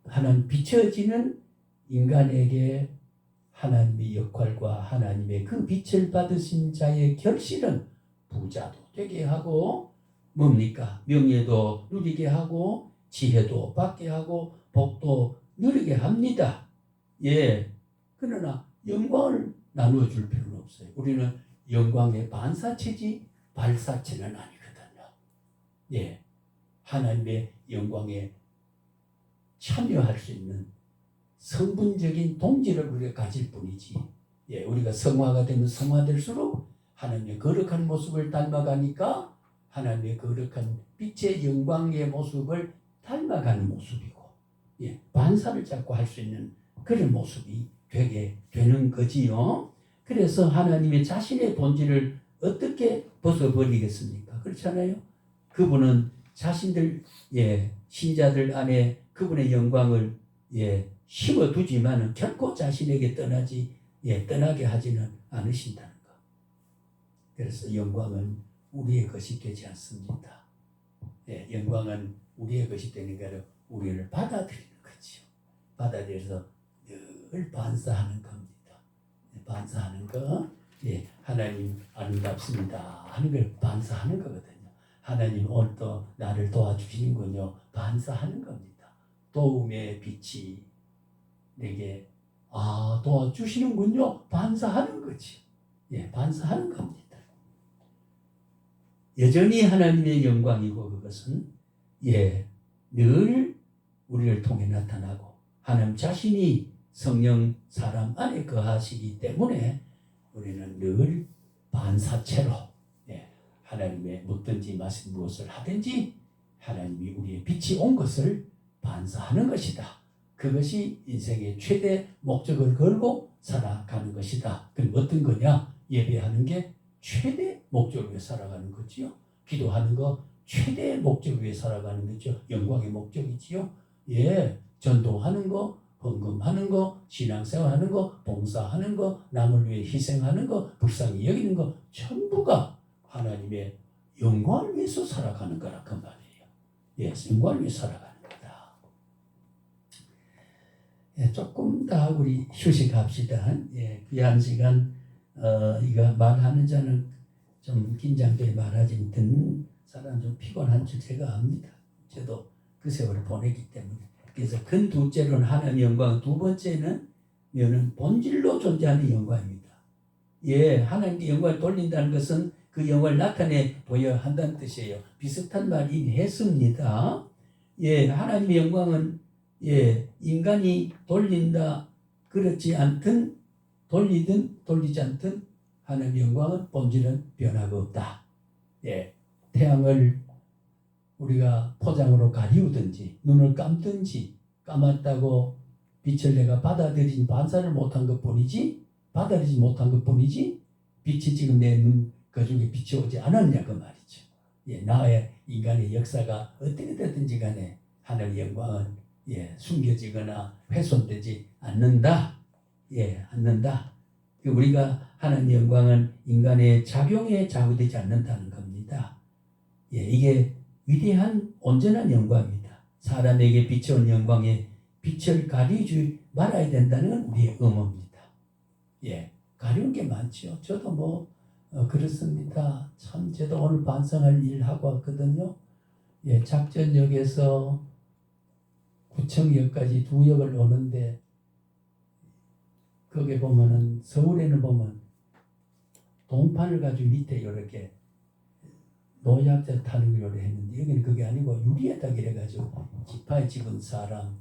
A: 하나님 비춰지는 인간에게 하나님의 역할과 하나님의 그 빛을 받으신 자의 결실은 부자도 되게 하고 뭡니까? 명예도 누리게 하고 지혜도 받게 하고 복도 누리게 합니다. 그러나 영광을 나누어 줄 필요는 없어요. 우리는 영광의 반사체지 발사체는 아니거든요. 하나님의 영광에 참여할 수 있는 성분적인 동질을 우리가 가질 뿐이지 우리가 성화가 되면 성화될수록 하나님의 거룩한 모습을 닮아가니까 하나님의 거룩한 빛의 영광의 모습을 닮아가는 모습이고 반사를 자꾸 할 수 있는 그런 모습이 되게 되는 거지요. 그래서 하나님의 자신의 본질을 어떻게 벗어버리겠습니까? 그렇잖아요. 그분은 자신들 신자들 안에 그분의 영광을 심어두지만은 결코 자신에게 떠나게 하지는 않으신다는 것. 그래서 영광은 우리의 것이 되지 않습니다. 영광은 우리의 것이 되는 게 아니라 우리를 받아들이는 거죠. 받아들여서 늘 반사하는 겁니다. 반사하는 거. 예, 하나님 아름답습니다 하는 걸 반사하는 거거든요. 하나님 오늘 또 나를 도와주시는군요. 반사하는 겁니다. 도움의 빛이 내게 도와주시는군요. 반사하는 거지. 예, 반사하는 겁니다. 여전히 하나님의 영광이고 그것은 늘 우리를 통해 나타나고 하나님 자신이 성령 사람 안에 거하시기 때문에 우리는 늘 반사체로 하나님의 묻든지 마신 무엇을 하든지 하나님이 우리의 빛이 온 것을 반사하는 것이다. 그것이 인생의 최대 목적을 걸고 살아가는 것이다. 그럼 어떤 거냐? 예배하는 게 최대 목적을 위해 살아가는 거지요. 기도하는 거 최대 목적을 위해 살아가는 거죠. 영광의 목적이지요. 전도하는 거, 헌금하는 거, 신앙생활하는 거, 봉사하는 거, 남을 위해 희생하는 거, 불쌍히 여기는 거 전부가 하나님의 영광을 위해서 살아가는 거라 그 말이에요. 영광을 위해 살아가는 거다. 조금 더 우리 휴식합시다. 귀한 시간 이거 말하는 자는 좀 긴장돼 말하지 듣는 사람 좀 피곤한 줄 제가 압니다. 저도 그 세월을 보내기 때문에. 그래서 큰 둘째로는 하나님의 영광, 두 번째는 본질로 존재하는 영광입니다. 하나님께 영광을 돌린다는 것은 그 영광을 나타내 보여야 한다는 뜻이에요. 비슷한 말 이미 했습니다. 하나님의 영광은 인간이 돌린다 그렇지 않든 돌리든 돌리지 않든 하나님의 영광은 본질은 변화가 없다. 태양을 우리가 포장으로 가리우든지 눈을 감든지 감았다고 빛을 내가 받아들이지 반사를 못한 것뿐이지 받아들이지 못한 것뿐이지 빛이 지금 내 눈 그중에 빛이 오지 않았냐 그 말이죠. 나의 인간의 역사가 어떻게 됐든지 간에 하나님의 영광은 숨겨지거나 훼손되지 않는다. 않는다. 우리가 하나님의 영광은 인간의 작용에 좌우되지 않는다는 겁니다. 이게 위대한 온전한 영광입니다. 사람에게 비춰온 영광에 빛을 가리지 말아야 된다는 건 우리의 의무입니다. 가리운 게 많죠. 저도 그렇습니다. 참 저도 오늘 반성할 일 하고 왔거든요. 작전역에서 구청역까지 2역을 오는데 거기에 보면은 서울에는 보면 동판을 가지고 밑에 이렇게 노약자 타는 걸 했는데 여기는 그게 아니고 유리에다 이래가지고 지파에 집은 사람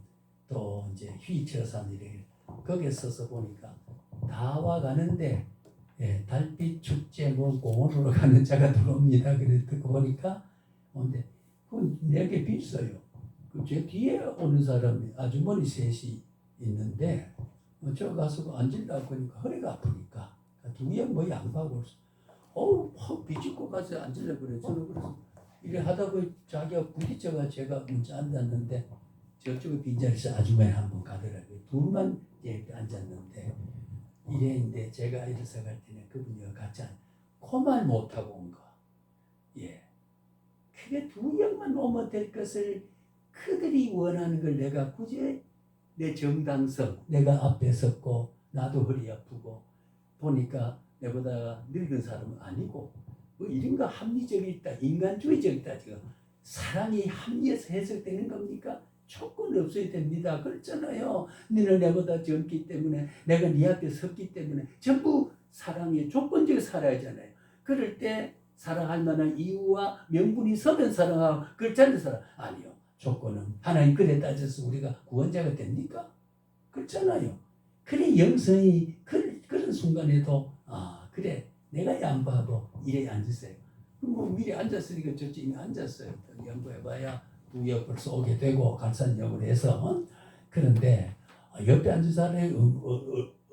A: 또 이제 휘체어 사람 이래 거기에 서서 보니까 다 와가는데 달빛 축제 공원으로 가는 자가 들어옵니다. 그래 듣고 보니까 근데 그건 내게 비싸요. 제 뒤에 오는 사람이 아주머니 셋이 있는데 저 가서 앉으려고 하니까 허리가 아프니까 2역 양보하고 확 비집고 가서 앉으려고 그래. 저는 그래서 이래 하다 보니 자기가 부딪혀가 제가 먼저 앉았는데 저쪽에 빈자리에서 아주머니 한 분 가더라고요. 둘만 이렇게 앉았는데 이랬는데 제가 일어서 갈 때는 그분이 같이 코만 못하고 온 거. 그게 2역만 오면 될 것을 그들이 원하는 걸 내가 굳이 내 정당성, 내가 앞에 섰고 나도 허리 아프고 보니까 내보다 늙은 사람은 아니고 이런가 합리적이다, 인간주의적이다. 지금 사랑이 합리해서 해석되는 겁니까? 조건 없어야 됩니다. 그렇잖아요. 너는 내보다 젊기 때문에 내가 네 앞에 섰기 때문에 전부 사랑이 조건적으로 살아야 하잖아요. 그럴 때 사랑할 만한 이유와 명분이 서면 사랑하고 그렇지 않은 사람 아니요. 조건은 하나님 그래 따져서 우리가 구원자가 됩니까? 그렇잖아요. 그래 영성이 그런 순간에도 그래 내가 양보하고 이래 앉으세요. 미리 앉았으니까 저쪽 이미 앉았어요. 양보해봐야 2역 벌써 오게 되고 갈산역을 해서 그런데 옆에 앉은 사람의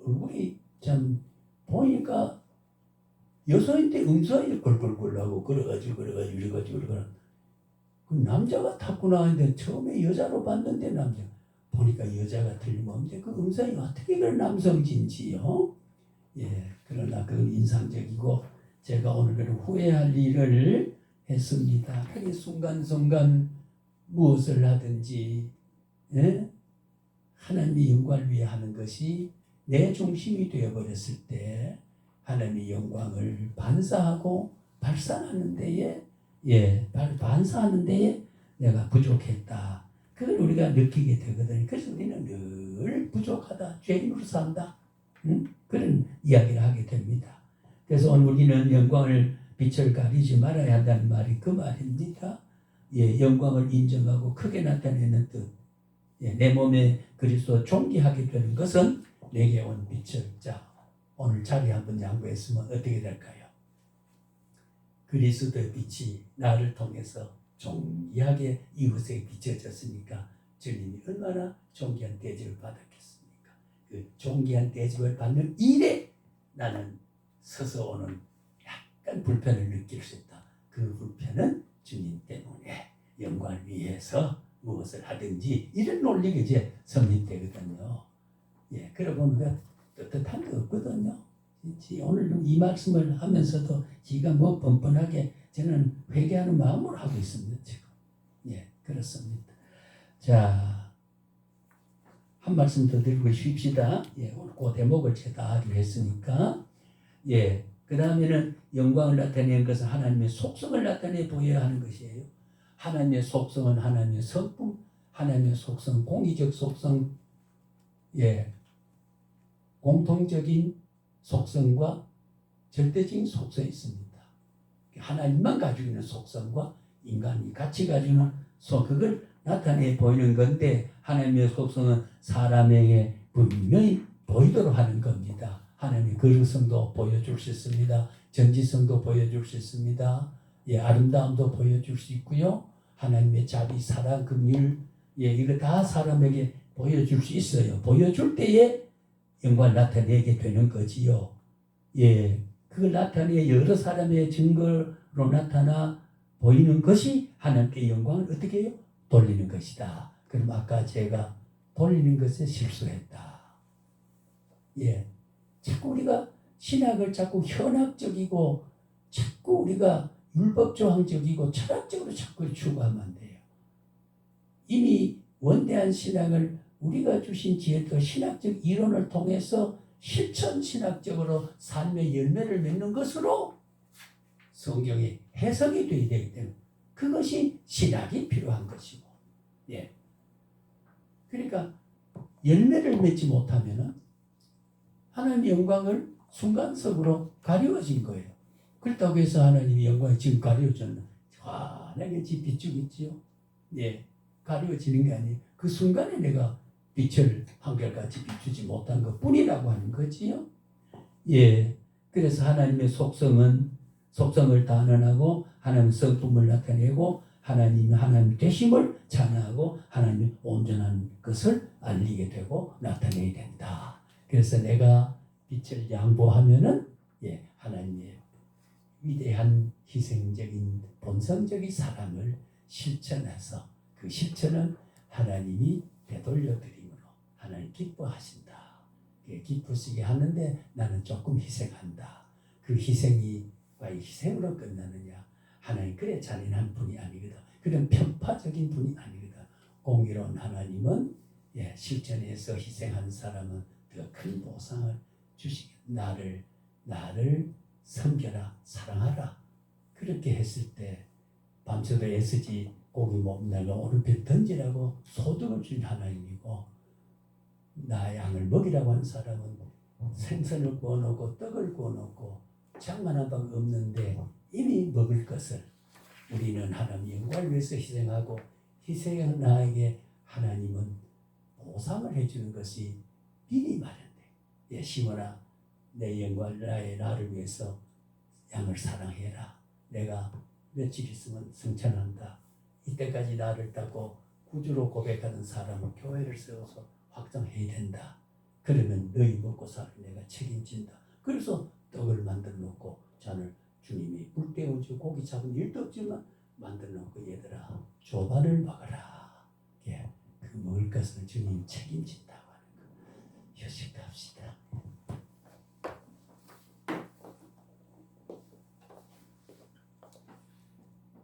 A: 얼굴이 참 보니까 여성인데 음성이 걸걸걸하고 그래가지고 그 남자가 탔구나 했는데 처음에 여자로 봤는데 남자 보니까 여자가 틀림없는데 그 음성이 어떻게 그런 남성인지요. 그러나 그 인상적이고 제가 오늘 그 후회할 일을 했습니다. 그게 순간순간 무엇을 하든지 하나님의 영광을 위해 하는 것이 내 중심이 되어버렸을 때 하나님의 영광을 반사하고 발산하는 데에 반사하는 데에 내가 부족했다. 그걸 우리가 느끼게 되거든요. 그래서 우리는 늘 부족하다, 죄인으로 산다, 그런 이야기를 하게 됩니다. 그래서 오늘 우리는 영광을 빛을 가리지 말아야 한다는 말이 그 말입니다. 영광을 인정하고 크게 나타내는 뜻. 내 몸에 그리스도 존귀하게 되는 것은 내게 온 빛을. 자, 오늘 자리 한번 양보했으면 어떻게 될까요? 그리스도의 빛이 나를 통해서 존귀하게 이웃에게 비춰졌으니까 주님이 얼마나 존귀한 대접을 받았겠습니까? 그 존귀한 대접을 받는 일에 나는 서서 오는 약간 불편을 느낄 수 있다. 그 불편은 주님 때문에 영광을 위해서 무엇을 하든지 이런 논리가 이제 성립되거든요. 그러고 보니까 떳떳한 거 없거든요. 오늘 이 말씀을 하면서도 기가 뭐 뻔뻔하게 저는 회개하는 마음으로 하고 있습니다. 지금. 그렇습니다. 자, 한 말씀 더 드리고 쉽시다. 오늘 그 대목을 제가 하기로 했으니까. 그 다음에는 영광을 나타내는 것은 하나님의 속성을 나타내 보여야 하는 것이에요. 하나님의 속성은 하나님의 성품, 하나님의 속성, 공의적 속성, 공통적인 속성과 절대적인 속성이 있습니다. 하나님만 가지고 있는 속성과 인간이 같이 가지고 있는 그걸 나타내 보이는 건데 하나님의 속성은 사람에게 분명히 보이도록 하는 겁니다. 하나님의 거룩성도 보여줄 수 있습니다. 전지성도 보여줄 수 있습니다. 아름다움도 보여줄 수 있고요. 하나님의 자비, 사랑, 긍휼, 이거 다 사람에게 보여줄 수 있어요. 보여줄 때에 영광을 나타내게 되는 거지요. 그걸 나타내 여러 사람의 증거로 나타나 보이는 것이 하나님께 영광을 어떻게 해요? 돌리는 것이다. 그럼 아까 제가 돌리는 것에 실수했다. 자꾸 우리가 신학을 자꾸 현학적이고 자꾸 우리가 율법조항적이고 철학적으로 자꾸 추구하면 안 돼요. 이미 원대한 신학을 우리가 주신 지혜도 신학적 이론을 통해서 실천 신학적으로 삶의 열매를 맺는 것으로 성경이 해석이 되어야 되기 때문에 그것이 신학이 필요한 것이고, 그러니까 열매를 맺지 못하면은 하나님의 영광을 순간적으로 가려워진 거예요. 그렇다고 해서 하나님의 영광이 지금 가려워졌나? 환하게 비추겠지요. 가려워지는 게 아니에요. 그 순간에 내가 빛을 한결같이 비추지 못한 것 뿐이라고 하는 거지요. 그래서 하나님의 속성을 단언하고 하나님의 성품을 나타내고 하나님 되심을 찬양하고 하나님의 온전한 것을 알리게 되고 나타내야 된다. 그래서 내가 빛을 양보하면은 하나님의 위대한 희생적인 본성적인 사랑을 실천해서 그 실천은 하나님이 되돌려 드림으로 하나님 기뻐하신다. 기쁘시게 하는데 나는 조금 희생한다. 그 희생이 과연 희생으로 끝나느냐? 하나님 그래 잔인한 분이 아니거든. 그런 편파적인 분이 아니거든. 공의로운 하나님은 실천해서 희생한 사람은 더 큰 보상을 주시겠다. 나를 섬겨라, 사랑하라. 그렇게 했을 때 밤새도 애쓰지 고기 먹는다고 오른편 던지라고 소득을 준 하나님이고, 나 양을 먹이라고 하는 사람은 생선을 구워놓고 떡을 구워놓고 장만한 바가 없는데 이미 먹을 것을 우리는 하나님의 영광을 위해서 희생하고 희생한 나에게 하나님은 보상을 해주는 것이 미리 마련돼. 시몬아, 내 영광 나를 위해서 양을 사랑해라. 내가 며칠 있으면 승천한다. 이때까지 나를 따고 구주로 고백하는 사람을 교회를 세워서 확장해야 된다. 그러면 너희 먹고 살을 내가 책임진다. 그래서 떡을 만들어 놓고 잔을 주님이 불 때우지 고기 잡은 일도 없지만 만들어 놓고 얘들아 조반을 먹어라. 그 먹을 것을 주님 책임진다고 하는 거. 휴식합시다.